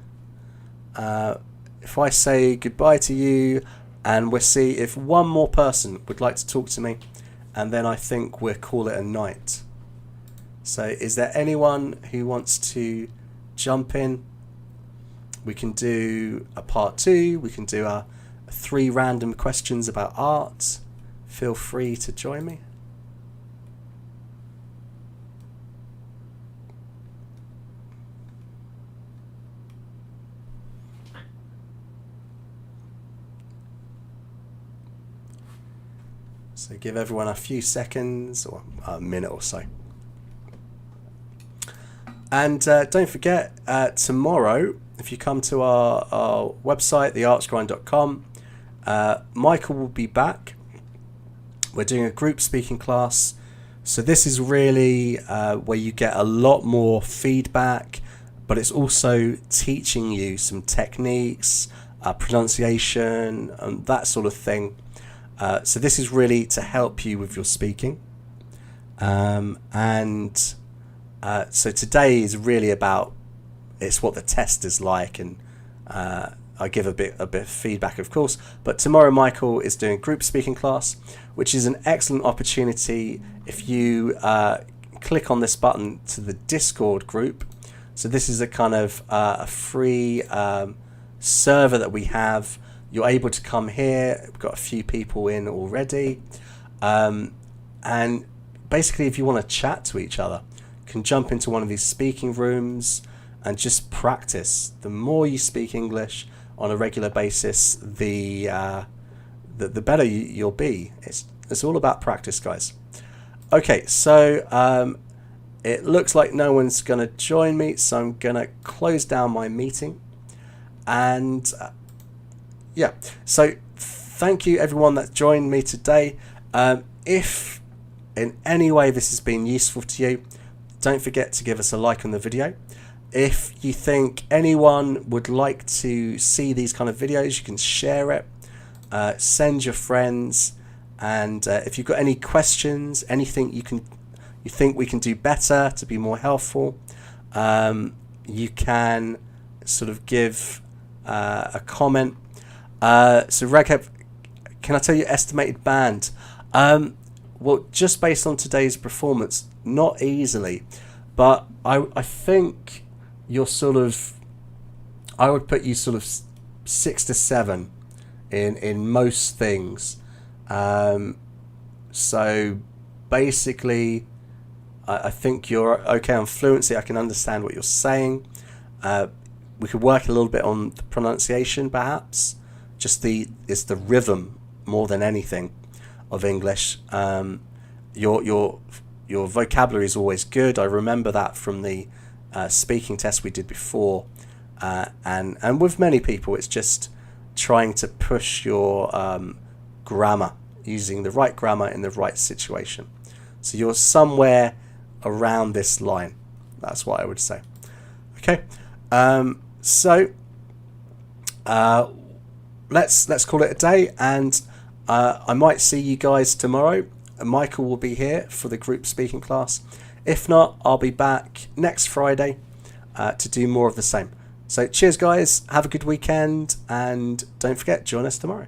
[SPEAKER 1] if I say goodbye to you, and we'll see if one more person would like to talk to me, and then I think we'll call it a night. So is there anyone who wants to jump in? We can do a part 2. We can do a 3 random questions about art. Feel free to join me. So give everyone a few seconds or a minute or so. And don't forget, tomorrow, if you come to our website, theartsgrind.com, Michael will be back. We're doing a group speaking class. So this is really where you get a lot more feedback, but it's also teaching you some techniques, pronunciation, and that sort of thing. So this is really to help you with your speaking. So today is really about, it's what the test is like, and I give a bit of feedback, of course. But tomorrow Michael is doing group speaking class, which is an excellent opportunity if you click on this button to the Discord group. So this is a kind of a free server that we have. You're able to come here. We've got a few people in already. And basically, if you want to chat to each other, you can jump into one of these speaking rooms and just practice. The more you speak English on a regular basis, the better you'll be. It's all about practice, guys. Okay, so it looks like no one's going to join me, so I'm going to close down my meeting. And yeah, so thank you everyone that joined me today. If in any way this has been useful to you, don't forget to give us a like on the video. If you think anyone would like to see these kind of videos, you can share it, send your friends, and if you've got any questions, anything you think we can do better to be more helpful, you can sort of give a comment. So Raghav, can I tell you estimated band? Well, just based on today's performance, not easily, but I think you're sort of, I would put you sort of 6 to 7 in most things. So basically, I think you're okay on fluency. I can understand what you're saying. We could work a little bit on the pronunciation, perhaps. Just it's the rhythm more than anything of English. Your vocabulary is always good. I remember that from the speaking test we did before, and with many people, it's just trying to push your grammar, using the right grammar in the right situation. So you're somewhere around this line. That's what I would say. Okay, so let's call it a day, and I might see you guys tomorrow. Michael will be here for the group speaking class. If not, I'll be back next Friday to do more of the same. So cheers guys, have a good weekend, and don't forget, join us tomorrow.